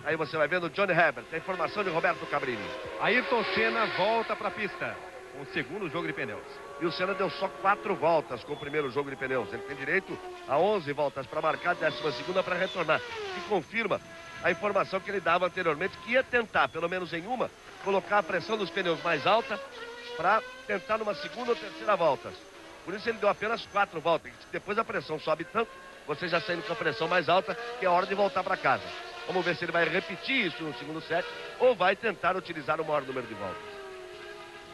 Aí você vai vendo Johnny Herbert, a informação de Roberto Cabrini. Ayrton Senna volta para a pista com o segundo jogo de pneus. E o Senna deu só 4 voltas com o primeiro jogo de pneus. Ele tem direito a 11 voltas para marcar, 12ª para retornar. E confirma a informação que ele dava anteriormente, que ia tentar, pelo menos em uma, colocar a pressão dos pneus mais alta para tentar numa segunda ou terceira volta. Por isso ele deu apenas 4 voltas. Depois a pressão sobe tanto, você já saindo com a pressão mais alta, que é hora de voltar para casa. Vamos ver se ele vai repetir isso no segundo set ou vai tentar utilizar o maior número de voltas.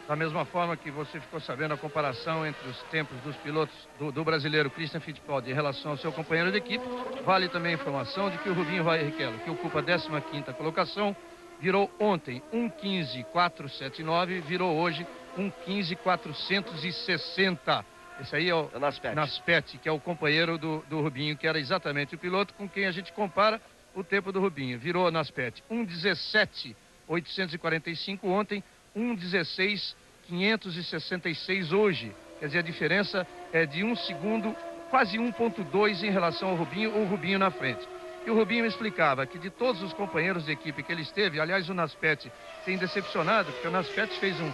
Da mesma forma que você ficou sabendo a comparação entre os tempos dos pilotos do brasileiro Christian Fittipaldi em relação ao seu companheiro de equipe, vale também a informação de que o Rubinho Barrichello, que ocupa a 15ª colocação, virou ontem 1:15.479, virou hoje 1:15.460. Esse aí é o Naspet, que é o companheiro do Rubinho, que era exatamente o piloto com quem a gente compara o tempo do Rubinho. Virou Naspet 1:17.845 ontem, 1:16.566 hoje. Quer dizer, a diferença é de 1 segundo, quase 1,2 em relação ao Rubinho, ou o Rubinho na frente. E o Rubinho explicava que de todos os companheiros de equipe que ele esteve, aliás, o Naspet tem decepcionado, porque o Naspet fez um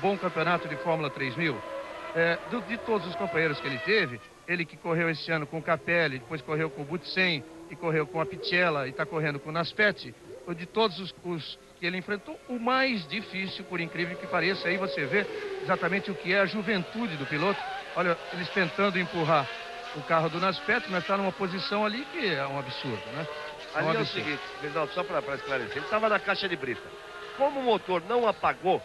bom campeonato de Fórmula 3000. De todos os companheiros que ele teve, ele que correu esse ano com o Capelli, depois correu com o Butsen, e correu com a Pichella e está correndo com o Naspet, de todos os que ele enfrentou, o mais difícil, por incrível que pareça. Aí você vê exatamente o que é a juventude do piloto. Olha, eles tentando empurrar o carro do Naspet, mas está numa posição ali que é um absurdo, né? Ali é o seguinte, só para esclarecer, ele estava na caixa de brita. Como o motor não apagou,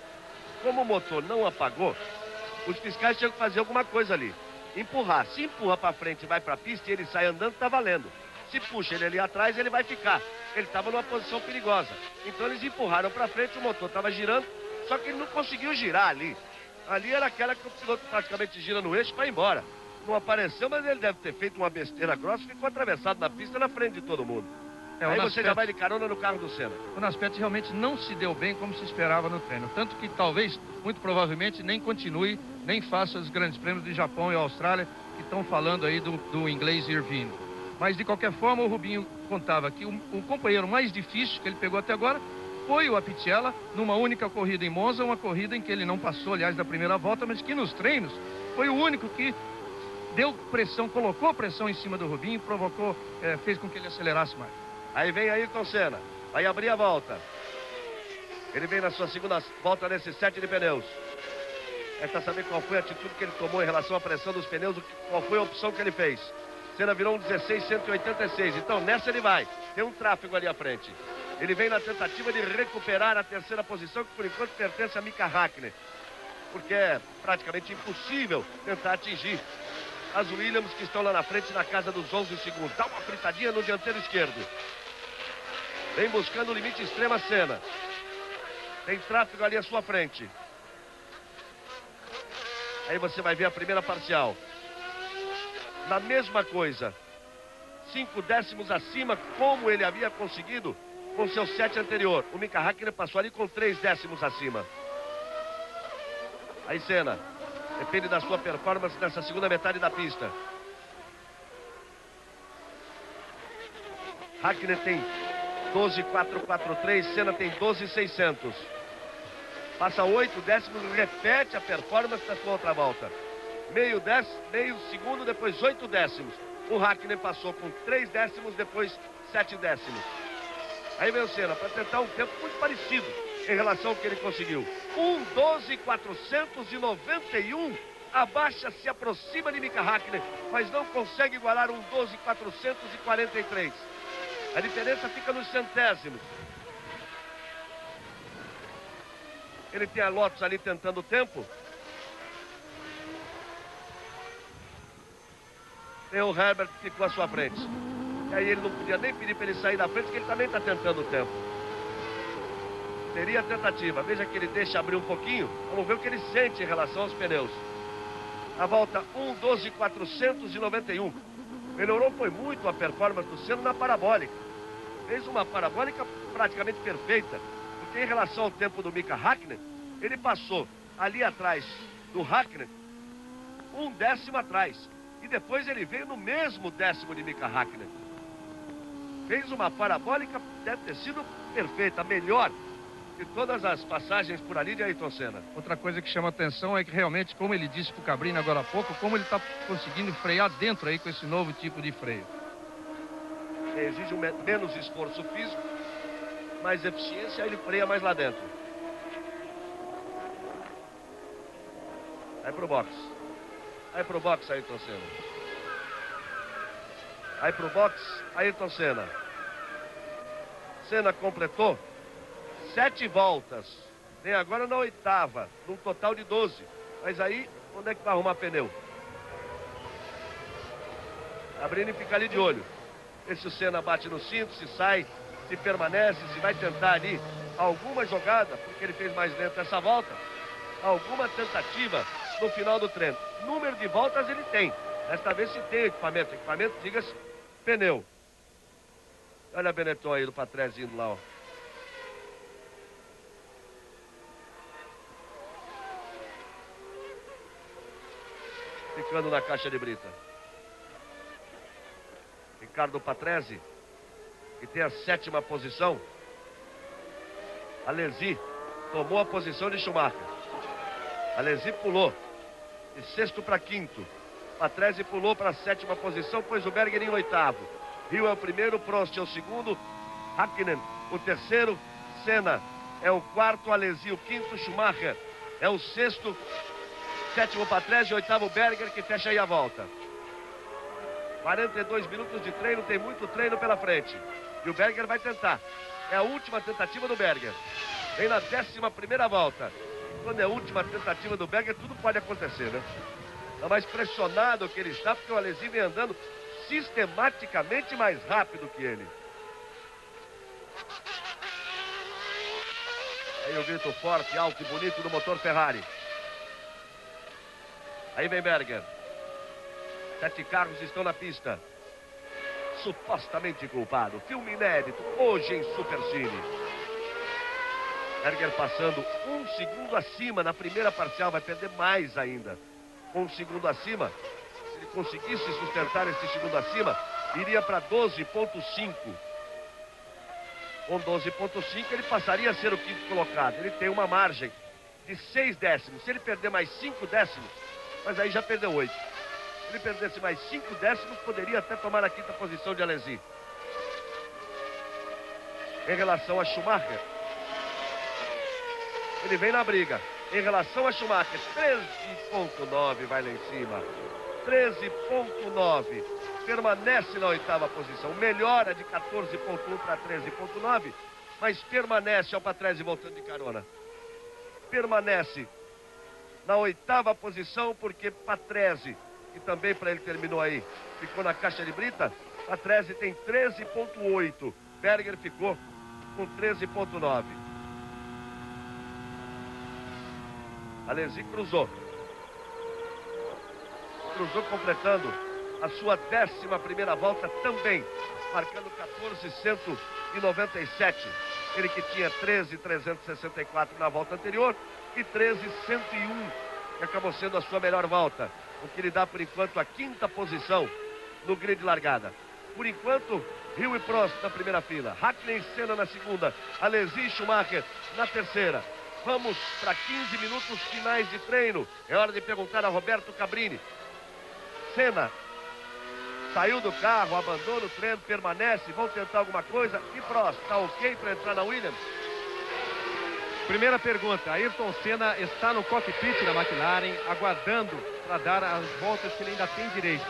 os fiscais tinham que fazer alguma coisa ali. Empurrar. Se empurra para frente e vai para a pista e ele sai andando, está valendo. Se puxa ele ali atrás, ele vai ficar. Ele estava numa posição perigosa. Então eles empurraram para frente, o motor estava girando, só que ele não conseguiu girar ali. Ali era aquela que o piloto praticamente gira no eixo e vai embora. Não apareceu, mas ele deve ter feito uma besteira grossa e ficou atravessado na pista na frente de todo mundo. Aí você já vai de carona no carro do Senna. O Naspet realmente não se deu bem como se esperava no treino. Tanto que talvez, muito provavelmente, nem continue, nem faça os grandes prêmios do Japão e Austrália, que estão falando aí do inglês Irvine. Mas, de qualquer forma, o Rubinho contava que o companheiro mais difícil que ele pegou até agora foi o Apicella, numa única corrida em Monza, uma corrida em que ele não passou, aliás, da primeira volta, mas que nos treinos foi o único que deu pressão, colocou pressão em cima do Rubinho e provocou, fez com que ele acelerasse mais. Aí vem Ayrton Senna, vai abrir a volta. Ele vem na sua segunda volta nesse set de pneus. Resta saber qual foi a atitude que ele tomou em relação à pressão dos pneus, qual foi a opção que ele fez. Senna virou um 16.186, então nessa ele vai. Tem um tráfego ali à frente. Ele vem na tentativa de recuperar a terceira posição, que por enquanto pertence a Mika Häkkinen, porque é praticamente impossível tentar atingir as Williams, que estão lá na frente na casa dos 11 segundos. Dá uma fritadinha no dianteiro esquerdo. Vem buscando o limite extremo a Senna. Tem tráfego ali à sua frente. Aí você vai ver a primeira parcial. Na mesma coisa. 5 décimos acima, como ele havia conseguido com seu set anterior. O Mika Häkkinen passou ali com 3 décimos acima. Aí Senna. Depende da sua performance nessa segunda metade da pista. Häkkinen tem 12.443, Senna tem 12.600. Passa 8 décimos, repete a performance da sua outra volta. Meio segundo, depois 8 décimos. O Häkkinen passou com 3 décimos, depois 7 décimos. Aí vem o Senna para tentar um tempo muito parecido em relação ao que ele conseguiu. 1:12.491. Abaixa, se aproxima de Mika Häkkinen, mas não consegue igualar 1:12.443. A diferença fica nos centésimos. Ele tem a Lotus ali tentando o tempo. Tem o Herbert que ficou à sua frente. E aí ele não podia nem pedir para ele sair da frente, porque ele também está tentando o tempo. Seria a tentativa. Veja que ele deixa abrir um pouquinho. Vamos ver o que ele sente em relação aos pneus. A volta 1:12.491. Melhorou, foi muito a performance do Senna na parabólica. Fez uma parabólica praticamente perfeita. Porque em relação ao tempo do Mika Häkkinen, ele passou ali atrás do Häkkinen 1/10 atrás. E depois ele veio no mesmo décimo de Mika Häkkinen. Fez uma parabólica, deve ter sido perfeita, melhor de todas as passagens por ali de Ayrton Senna. Outra coisa que chama atenção é que realmente, como ele disse pro Cabrini agora há pouco, como ele está conseguindo frear dentro aí com esse novo tipo de freio. Exige menos esforço físico, mais eficiência, aí ele freia mais lá dentro. Aí pro box. Aí pro box, Ayrton Senna. Aí pro box, Ayrton Senna. Senna completou 7 voltas. Vem agora na 8ª, num total de 12. Mas aí, onde é que vai arrumar pneu? Cabrini fica ali de olho. Vê se o Senna bate no cinto, se sai, se permanece, se vai tentar ali alguma jogada, porque ele fez mais lento essa volta. Alguma tentativa no final do treino. Número de voltas ele tem. Desta vez se tem equipamento. Equipamento, diga-se, pneu. Olha a Benetton aí do Patrese indo lá, ó. Ficando na caixa de brita. Ricardo Patrese, que tem a 7ª posição. Alesi tomou a posição de Schumacher. Alesi pulou de 6º para 5º. Patrese pulou para a 7ª posição, pôs o Berger em 8º. Hill é o primeiro, Prost é o segundo, Häkkinen o terceiro, Senna é o 4º, Alesi o 5º, Schumacher é o 6º, 7º Patrese, 8º Berger, que fecha aí a volta. 42 minutos de treino, tem muito treino pela frente. E o Berger vai tentar. É a última tentativa do Berger. Vem na 11ª volta. Quando é a última tentativa do Berger, tudo pode acontecer, né? Está mais pressionado que ele está, porque o Alesi vem andando sistematicamente mais rápido que ele. Aí o grito forte, alto e bonito do motor Ferrari. Aí vem Berger. 7 carros estão na pista. Supostamente culpado. Filme inédito, hoje em Supercine. Berger passando 1 segundo acima na primeira parcial. Vai perder mais ainda. 1 segundo acima. Se ele conseguisse sustentar esse segundo acima, iria para 12,5. Com 12,5 ele passaria a ser o 5º colocado. Ele tem uma margem de 6 décimos. Se ele perder mais 5 décimos, mas aí já perdeu 8. Se ele perdesse mais 5 décimos, poderia até tomar a 5ª posição de Alesi. Em relação a Schumacher, ele vem na briga. Em relação a Schumacher, 13,9 vai lá em cima. 13,9. Permanece na 8ª posição. Melhora de 14,1 para 13,9. Mas permanece ao Patrese voltando de carona. Permanece na 8ª posição, porque Patrese, que também para ele terminou aí, ficou na caixa de brita. Patrese tem 13,8. Berger ficou com 13,9. Alesi cruzou. Cruzou completando a sua 11ª volta também, marcando 14,197. Ele que tinha 13,364 na volta anterior e 13,101, que acabou sendo a sua melhor volta, o que lhe dá por enquanto a 5ª posição no grid de largada. Por enquanto, Hill e Prost na primeira fila, Häkkinen e Senna na segunda, Alesi e Schumacher na terceira. Vamos para 15 minutos finais de treino. É hora de perguntar a Roberto Cabrini. Senna saiu do carro, abandona o treino, permanece, vão tentar alguma coisa. E Prost, está ok para entrar na Williams? Primeira pergunta, Ayrton Senna está no cockpit da McLaren, aguardando para dar as voltas que ele ainda tem direito.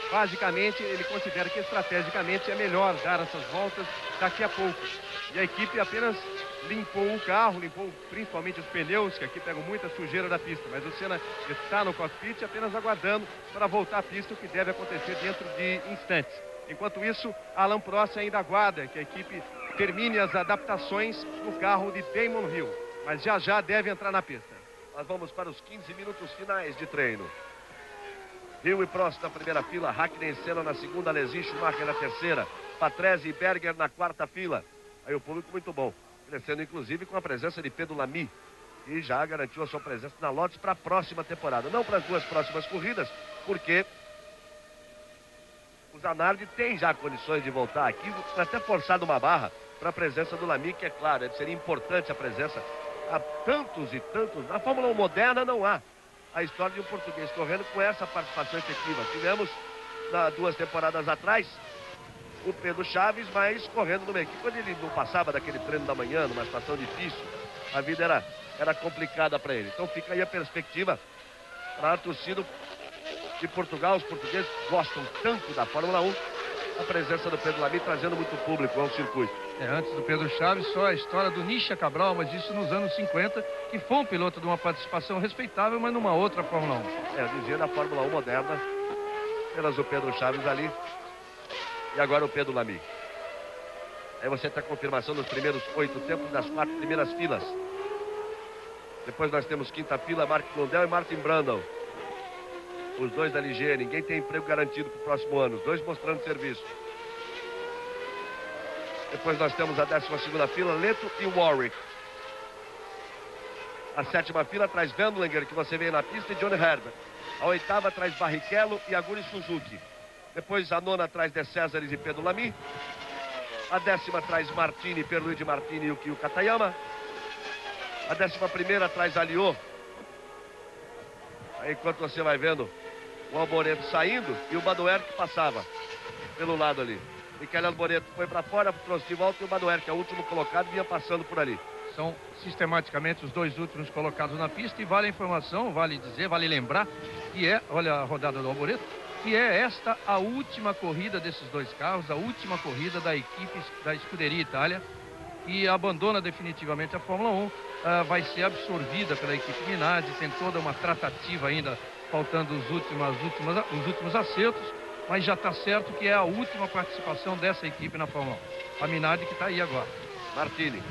Basicamente, ele considera que estrategicamente é melhor dar essas voltas daqui a pouco. E a equipe apenas limpou o carro, limpou principalmente os pneus, que aqui pegam muita sujeira da pista. Mas o Senna está no cockpit apenas aguardando para voltar à pista, o que deve acontecer dentro de instantes. Enquanto isso, Alan Prost ainda aguarda que a equipe termine as adaptações no carro de Damon Hill. Mas já deve entrar na pista. Nós vamos para os 15 minutos finais de treino. Hill e Prost na primeira fila, Hakkinen e Senna na segunda, Alesi e Schumacher na terceira, Patrese e Berger na quarta fila. Aí o público muito bom, crescendo inclusive com a presença de Pedro Lamy, que já garantiu a sua presença na Lotus para a próxima temporada. Não para as duas próximas corridas, porque o Zanardi tem já condições de voltar aqui, até forçado uma barra para a presença do Lamy, que é claro, seria importante a presença. Há tantos e tantos, na Fórmula 1 moderna não há a história de um português correndo com essa participação efetiva. Tivemos, 2 temporadas atrás, o Pedro Chaves, mas correndo numa equipe, quando ele não passava daquele treino da manhã, numa situação difícil, a vida era complicada para ele. Então fica aí a perspectiva para a torcida de Portugal. Os portugueses gostam tanto da Fórmula 1, a presença do Pedro Lamy trazendo muito público ao circuito. Antes do Pedro Chaves, só a história do Nisha Cabral, mas isso nos anos 50, que foi um piloto de uma participação respeitável, mas numa outra Fórmula 1. Eu dizia da Fórmula 1 moderna, apenas o Pedro Chaves ali, e agora o Pedro Lamy. Aí você tem a confirmação dos primeiros 8 tempos das 4 primeiras filas. Depois nós temos quinta fila, Mark Blundell e Martin Brundle. Os dois da Ligier, ninguém tem emprego garantido para o próximo ano, os dois mostrando serviço. Depois nós temos a 12ª fila, Leto e Warwick. A 7ª fila traz Wendlinger, que você vê na pista, e Johnny Herbert. A 8ª traz Barrichello e Aguri Suzuki. Depois a 9ª traz De Césares e Pedro Lamy. A 10ª traz Martini, Pierluigi Martini e Yukio Katayama. A 11ª traz Aliô. Aí enquanto você vai vendo o Alboreto saindo e o Badoer que passava pelo lado ali. Michele Alboreto foi para fora, trouxe de volta, e o Badoer, que é o último colocado, vinha passando por ali. São sistematicamente os dois últimos colocados na pista, e vale a informação, vale dizer, vale lembrar que olha a rodada do Alboreto, que é esta a última corrida desses dois carros, a última corrida da equipe da Scuderia Itália, que abandona definitivamente a Fórmula 1, vai ser absorvida pela equipe Minardi. Tem toda uma tratativa ainda, faltando os últimos acertos, mas já está certo que é a última participação dessa equipe na Fórmula 1. A Minardi que está aí agora. Martini.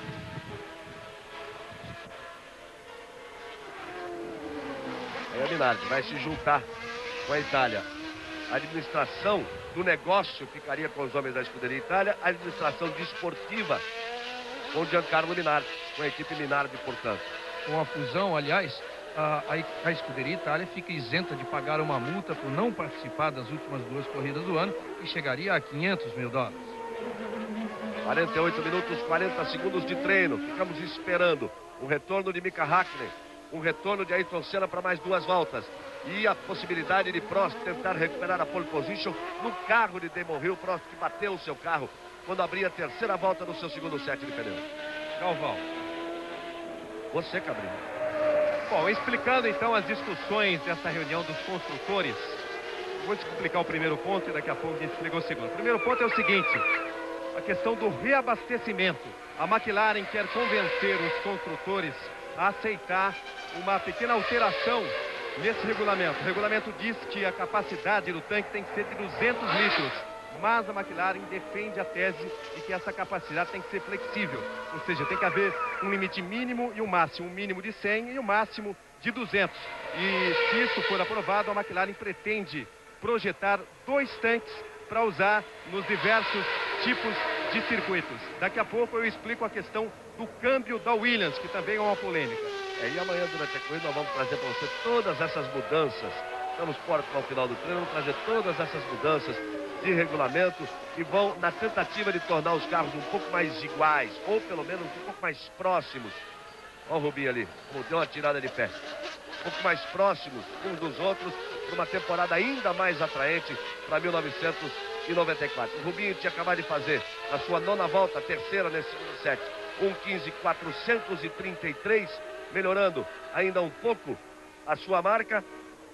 Aí a Minardi vai se juntar com a Itália. A administração do negócio ficaria com os homens da Scuderia Itália, a administração desportiva com Giancarlo Minardi, com a equipe Minardi, portanto. Com a fusão, aliás, a Scuderia Itália fica isenta de pagar uma multa por não participar das últimas 2 corridas do ano, que chegaria a $500 mil. 48 minutos, 40 segundos de treino. Ficamos esperando o retorno de Mika Hakkinen, o retorno de Ayrton Senna para mais 2 voltas. E a possibilidade de Prost tentar recuperar a pole position no carro de Damon Hill. Prost que bateu o seu carro quando abria a 3ª volta no seu segundo set de pneu. Galvão. Você, Cabrinho. Bom, explicando então as discussões dessa reunião dos construtores, vou explicar o primeiro ponto e daqui a pouco a gente explica o segundo. O primeiro ponto é o seguinte: a questão do reabastecimento. A McLaren quer convencer os construtores a aceitar uma pequena alteração nesse regulamento. O regulamento diz que a capacidade do tanque tem que ser de 200 litros. Mas a McLaren defende a tese de que essa capacidade tem que ser flexível. Ou seja, tem que haver um limite mínimo e um máximo. Um mínimo de 100 e um máximo de 200. E se isso for aprovado, a McLaren pretende projetar 2 tanques para usar nos diversos tipos de circuitos. Daqui a pouco eu explico a questão do câmbio da Williams, que também é uma polêmica. E amanhã, durante a corrida, nós vamos trazer para você todas essas mudanças. Estamos próximos ao final do treino, vamos trazer todas essas mudanças de regulamento que vão na tentativa de tornar os carros um pouco mais iguais, ou pelo menos um pouco mais próximos. Olha o Rubinho ali, deu uma tirada de pé. Um pouco mais próximos uns dos outros, para uma temporada ainda mais atraente para 1994. O Rubinho tinha acabado de fazer a sua 9ª volta, a 3ª nesse segundo set, 1:15.433, melhorando ainda um pouco a sua marca,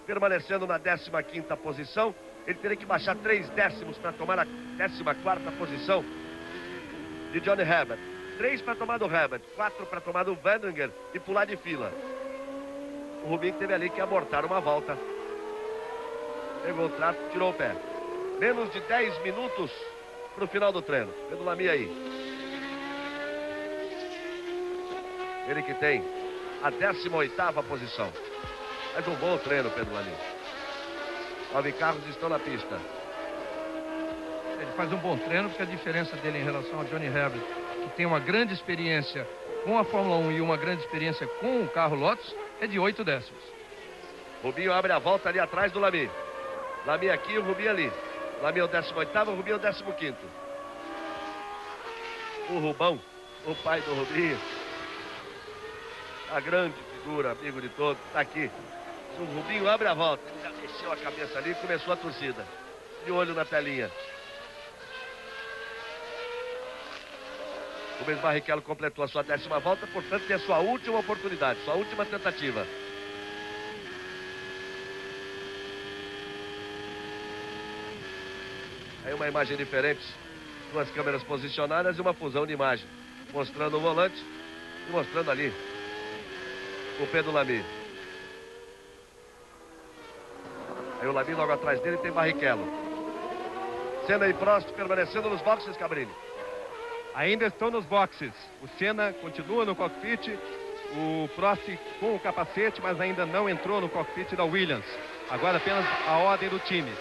permanecendo na 15ª posição. Ele teria que baixar 3 décimos para tomar a 14ª posição de Johnny Herbert. 3 para tomar do Herbert, 4 para tomar do Wendlinger e pular de fila. O Rubinho teve ali que abortar uma volta. Pegou o trato, tirou o pé. Menos de 10 minutos para o final do treino. Pedro Lamy aí. Ele que tem a 18ª posição. Faz um bom treino, Pedro Lamy. 9 carros estão na pista. Ele faz um bom treino, porque a diferença dele em relação ao Johnny Herbert, que tem uma grande experiência com a Fórmula 1 e uma grande experiência com o carro Lotus, é de 8 décimos. Rubinho abre a volta ali atrás do Lamy. Lamy aqui, o Rubinho ali. Lamy é o 18º, o Rubinho é o 15º. O Rubão, o pai do Rubinho, a grande figura, amigo de todos, está aqui. O Rubinho abre a volta, ele já mexeu a cabeça ali e começou a torcida. De olho na telinha. Rubens Barrichello completou a sua 10ª volta, portanto tem a sua última oportunidade, sua última tentativa. Aí uma imagem diferente, duas câmeras posicionadas e uma fusão de imagem, mostrando o volante e mostrando ali o Pedro Lamy. Aí o Lamy logo atrás dele tem Barrichello. Senna e Prost permanecendo nos boxes, Cabrini. Ainda estão nos boxes. O Senna continua no cockpit. O Prost com o capacete, mas ainda não entrou no cockpit da Williams. Agora apenas a ordem do time.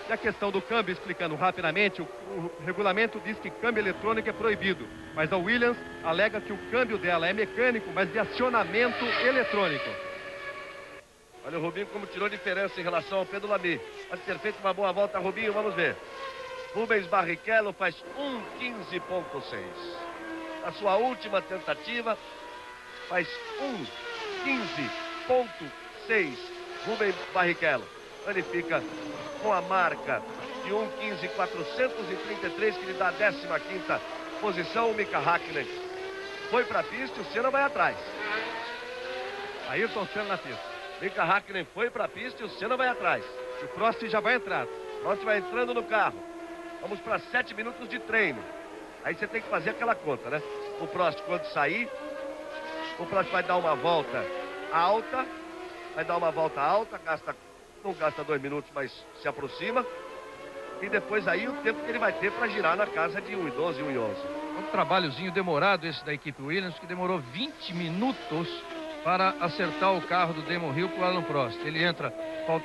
E a questão do câmbio, explicando rapidamente, o regulamento diz que câmbio eletrônico é proibido. Mas a Williams alega que o câmbio dela é mecânico, mas de acionamento eletrônico. Olha o Rubinho como tirou diferença em relação ao Pedro Lamy. Pode ter feito uma boa volta, Rubinho, vamos ver. Rubens Barrichello faz 1:15.6. A sua última tentativa faz 1:15.6. Rubens Barrichello. Ele fica com a marca de 1:15.433, que lhe dá a 15ª posição. O Mika Häkkinen foi para a pista e o Senna vai atrás. Ayrton Senna na pista. Mika Häkkinen foi para a pista e o Senna vai atrás. O Prost já vai entrar. O Prost vai entrando no carro. Vamos para 7 minutos de treino. Aí você tem que fazer aquela conta, né? O Prost, quando sair, o Prost vai dar uma volta alta. Vai dar uma volta alta, não gasta 2 minutos, mas se aproxima. E depois aí o tempo que ele vai ter para girar na casa de 1:12, 1:11. Um trabalhozinho demorado esse da equipe Williams, que demorou 20 minutos para acertar o carro do Damon Hill com o Alan Prost. Ele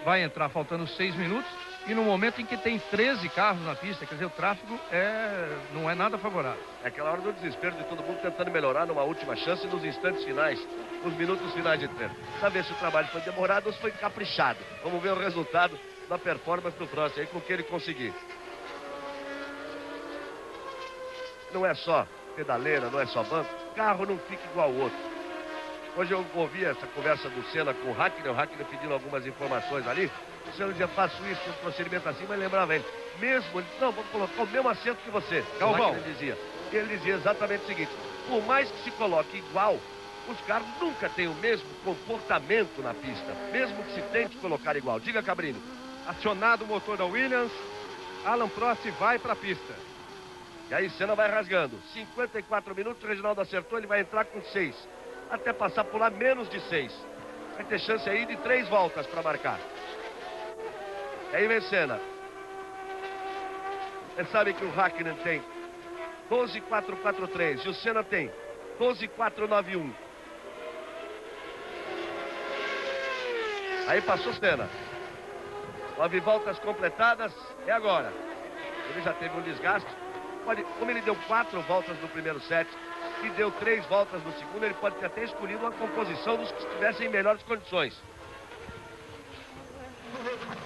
vai entrar faltando 6 minutos e no momento em que tem 13 carros na pista, quer dizer, o tráfego não é nada favorável. É aquela hora do desespero de todo mundo tentando melhorar numa última chance nos instantes finais, nos minutos finais de treino. Saber se o trabalho foi demorado ou se foi caprichado. Vamos ver o resultado da performance do Prost aí com o que ele conseguir. Não é só pedaleira, não é só banco, carro não fica igual ao outro. Hoje eu ouvi essa conversa do Senna com o Häkkinen pedindo algumas informações ali. O Senna dizia, faço isso, um procedimento assim, mas lembrava ele. Mesmo, ele disse, não, vou colocar o mesmo assento que você. Galvão. Ele dizia exatamente o seguinte, por mais que se coloque igual, os carros nunca têm o mesmo comportamento na pista, mesmo que se tente colocar igual. Diga, Cabrini. Acionado o motor da Williams, Alan Prost vai para a pista. E aí Senna vai rasgando. 54 minutos, o Reginaldo acertou, ele vai entrar com 6. Até passar por lá menos de 6. Vai ter chance aí de 3 voltas para marcar. E aí vem Senna. Você sabe que o Häkkinen tem 12.443 e o Senna tem 12.491. Aí passou Senna. 9 voltas completadas, é agora. Ele já teve um desgaste. Como ele deu 4 voltas no primeiro set e deu 3 voltas no segundo, ele pode ter até escolhido uma composição dos que estivessem em melhores condições.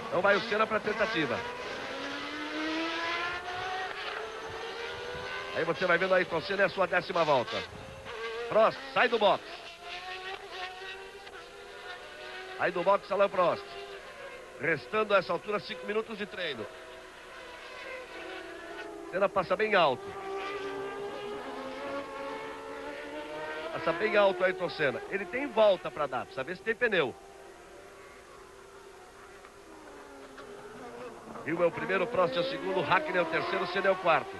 Então vai o Senna para a tentativa. Aí você vai vendo aí, Ayrton Senna é a sua 10ª volta. Prost, sai do box. Aí do box, Alain Prost. Restando a essa altura 5 minutos de treino. Senna passa bem alto. Passa bem alto aí, Ayrton Senna. Ele tem volta para dar, precisa ver se tem pneu. Hill é o primeiro, Prost é o segundo, Häkkinen é o terceiro, Senna é o quarto.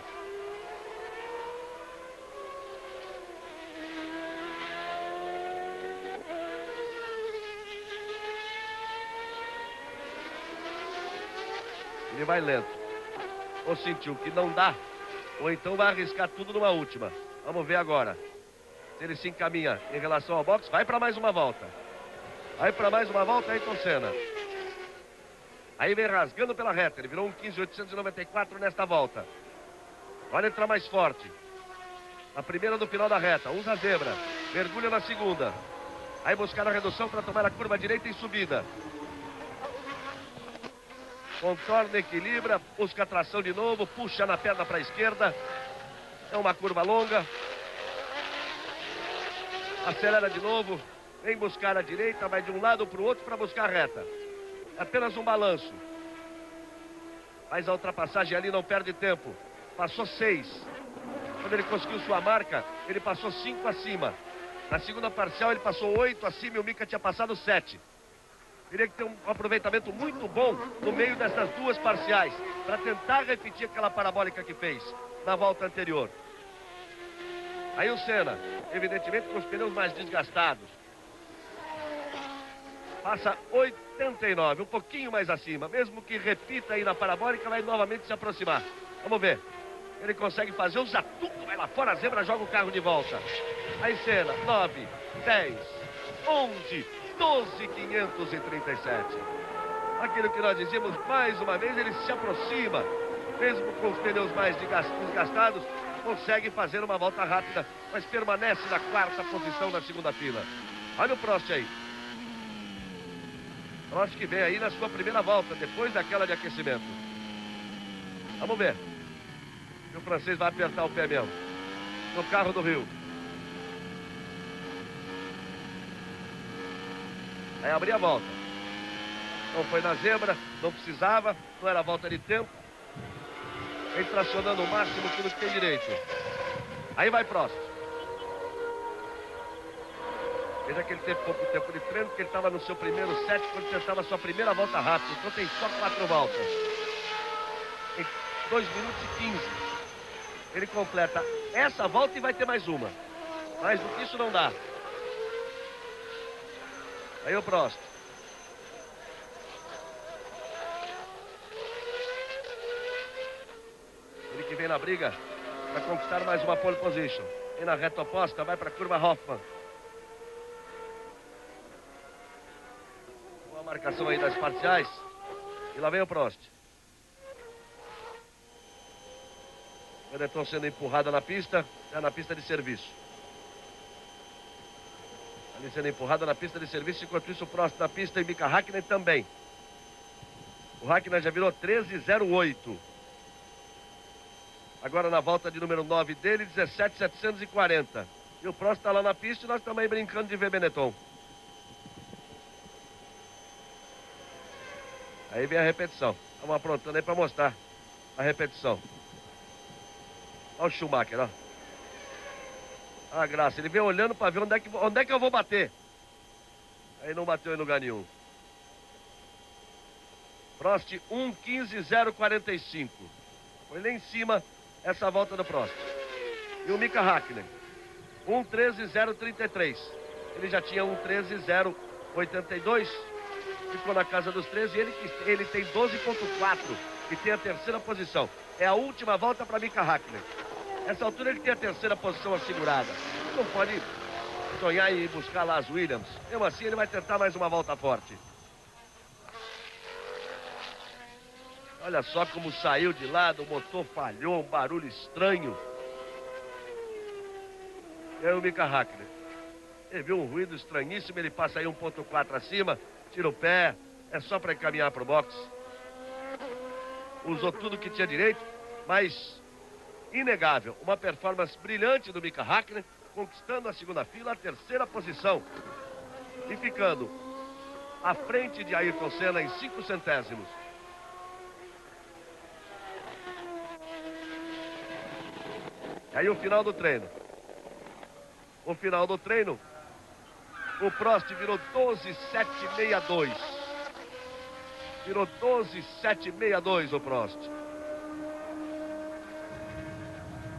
Ele vai lento. ou sentiu que não dá, ou então vai arriscar tudo numa última. Vamos ver agora. Se ele se encaminha em relação ao boxe, vai para mais uma volta. Vai para mais uma volta, Ayrton Senna. Aí vem rasgando pela reta. Ele virou um 15.894 nesta volta. Vai entrar mais forte. A primeira do final da reta. Usa a zebra. Mergulha na segunda. Aí buscar a redução para tomar a curva direita em subida. Contorna, equilibra. Busca a tração de novo. Puxa na perna para a esquerda. É uma curva longa. Acelera de novo. Vem buscar a direita. Vai de um lado para o outro para buscar a reta. Apenas um balanço. Mas a ultrapassagem ali não perde tempo. Passou 6. Quando ele conseguiu sua marca, ele passou 5 acima. Na segunda parcial ele passou 8 acima e o Mika tinha passado 7. Teria que ter um aproveitamento muito bom no meio dessas duas parciais, para tentar repetir aquela parabólica que fez na volta anterior. Aí o Senna, evidentemente com os pneus mais desgastados. Passa 89, um pouquinho mais acima. Mesmo que repita aí na parabólica, vai novamente se aproximar. Vamos ver. Ele consegue fazer, usa tudo, vai lá fora, a zebra joga o carro de volta. Aí Senna, 9, 10, 11, 12, 537. Aquilo que nós dizíamos, mais uma vez, ele se aproxima. Mesmo com os pneus mais desgastados, consegue fazer uma volta rápida, mas permanece na quarta posição da segunda fila. Olha o Prost aí. Prost que vem aí na sua primeira volta, depois daquela de aquecimento. Vamos ver. E o francês vai apertar o pé mesmo. No carro do Rio. Aí abrir a volta. Não foi na zebra, não precisava, não era volta de tempo. Vem tracionando o máximo tudo que tem direito. Aí vai Prost. Veja que ele teve pouco tempo de treino, porque ele estava no seu primeiro set, quando tentava a sua primeira volta rápida. Então tem só 4 voltas. Em 2 minutos e 15. Ele completa essa volta e vai ter mais uma. Mais do que isso não dá. Aí o Prost. Ele que vem na briga para conquistar mais uma pole position. E na reta oposta vai para a curva Hoffman. Boa marcação aí das parciais. E lá vem o Prost. Benetton sendo empurrada na pista, é na pista de serviço. Ali sendo empurrada na pista de serviço, enquanto isso o Prost na pista e Mika Häkkinen também. O Häkkinen já virou 13,08. Agora na volta de número 9 dele, 17,740. E o Prost está lá na pista e nós também brincando de ver Benetton. Aí vem a repetição. Estamos aprontando aí para mostrar a repetição. Olha o Schumacher, ó. Ah, graça. Ele vem olhando para ver onde é que eu vou bater. Aí não bateu em lugar nenhum. Prost 1,15,045. Foi lá em cima essa volta do Prost. E o Mika Häkkinen 1,13,033. Ele já tinha 1,13,082. Ficou na casa dos 13. Ele tem 12,4 e tem a terceira posição. É a última volta para Mika Häkkinen. Nessa altura ele tem a terceira posição assegurada. Não pode sonhar em buscar lá as Williams. Mesmo assim ele vai tentar mais uma volta forte. Olha só como saiu de lado, o motor falhou, um barulho estranho. E aí o Mika Häkkinen. Ele viu um ruído estranhíssimo, ele passa aí 1,4 acima, tira o pé, é só para encaminhar para o box. Usou tudo que tinha direito, mas inegável, uma performance brilhante do Mika Häkkinen, conquistando a segunda fila, a terceira posição. E ficando à frente de Ayrton Senna em 5 centésimos. E aí o final do treino. O final do treino, o Prost virou 12,762. Virou 12,762 o Prost.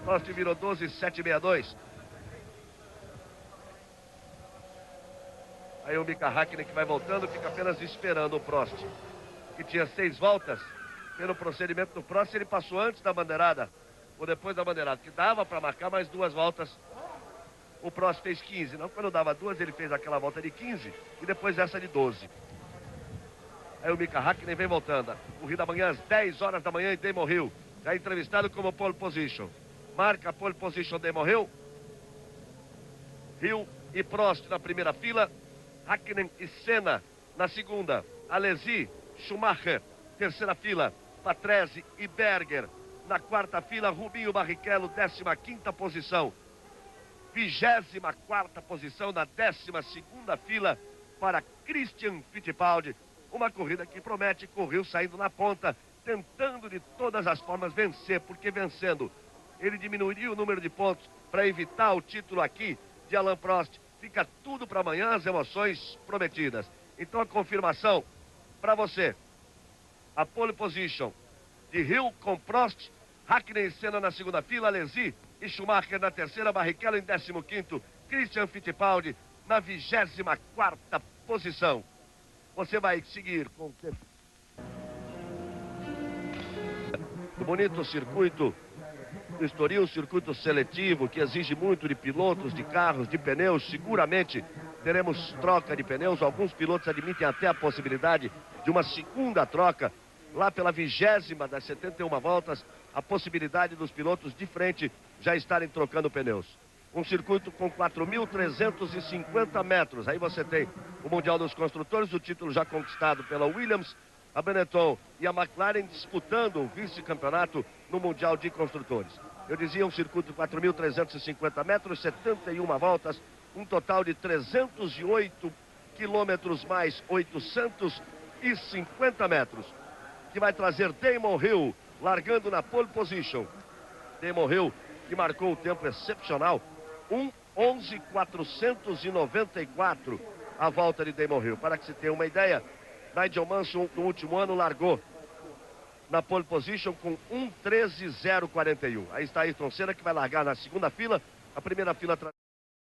Prost virou 12,762. Aí o Mika Häkkinen que vai voltando, fica apenas esperando o Prost, que tinha 6 voltas, pelo procedimento do Prost, ele passou antes da bandeirada ou depois da bandeirada, que dava para marcar mais 2 voltas. O Prost fez 15, não, quando dava 2 ele fez aquela volta de 15 e depois essa de 12. Aí o Mika Häkkinen vem voltando. Corrida amanhã às 10 horas da manhã em Damon Hill. Já entrevistado como pole position. Marca pole position Damon Hill. Hill e Prost na primeira fila. Häkkinen e Senna na segunda. Alesi, Schumacher, terceira fila. Patrese e Berger na quarta fila. Rubinho Barrichello, 15ª posição. 24ª posição na 12ª fila para Christian Fittipaldi. Uma corrida que promete, correu saindo na ponta, tentando de todas as formas vencer, porque vencendo ele diminuiria o número de pontos para evitar o título aqui de Alain Prost. Fica tudo para amanhã, as emoções prometidas. Então a confirmação para você. A pole position de Hill com Prost, Häkkinen e Senna na segunda fila, Alesi e Schumacher na terceira, Barrichello em 15º, Christian Fittipaldi na 24ª posição. Você vai seguir com o bonito circuito do Estoril, circuito seletivo que exige muito de pilotos, de carros, de pneus. Seguramente teremos troca de pneus. Alguns pilotos admitem até a possibilidade de uma segunda troca. Lá pela 20ª das 71 voltas, a possibilidade dos pilotos de frente já estarem trocando pneus. Um circuito com 4.350 metros. Aí você tem o Mundial dos Construtores, o título já conquistado pela Williams, a Benetton e a McLaren disputando o vice-campeonato no Mundial de Construtores. Eu dizia um circuito de 4.350 metros, 71 voltas, um total de 308 quilômetros mais 850 metros, que vai trazer Damon Hill largando na pole position. Damon Hill, que marcou um tempo excepcional, 1:11.494 a volta de Damon Hill. Para que se tenha uma ideia, Nigel Mansell no último ano largou na pole position com 1:13.041. Aí está Ayrton Senna, que vai largar na segunda fila, a primeira fila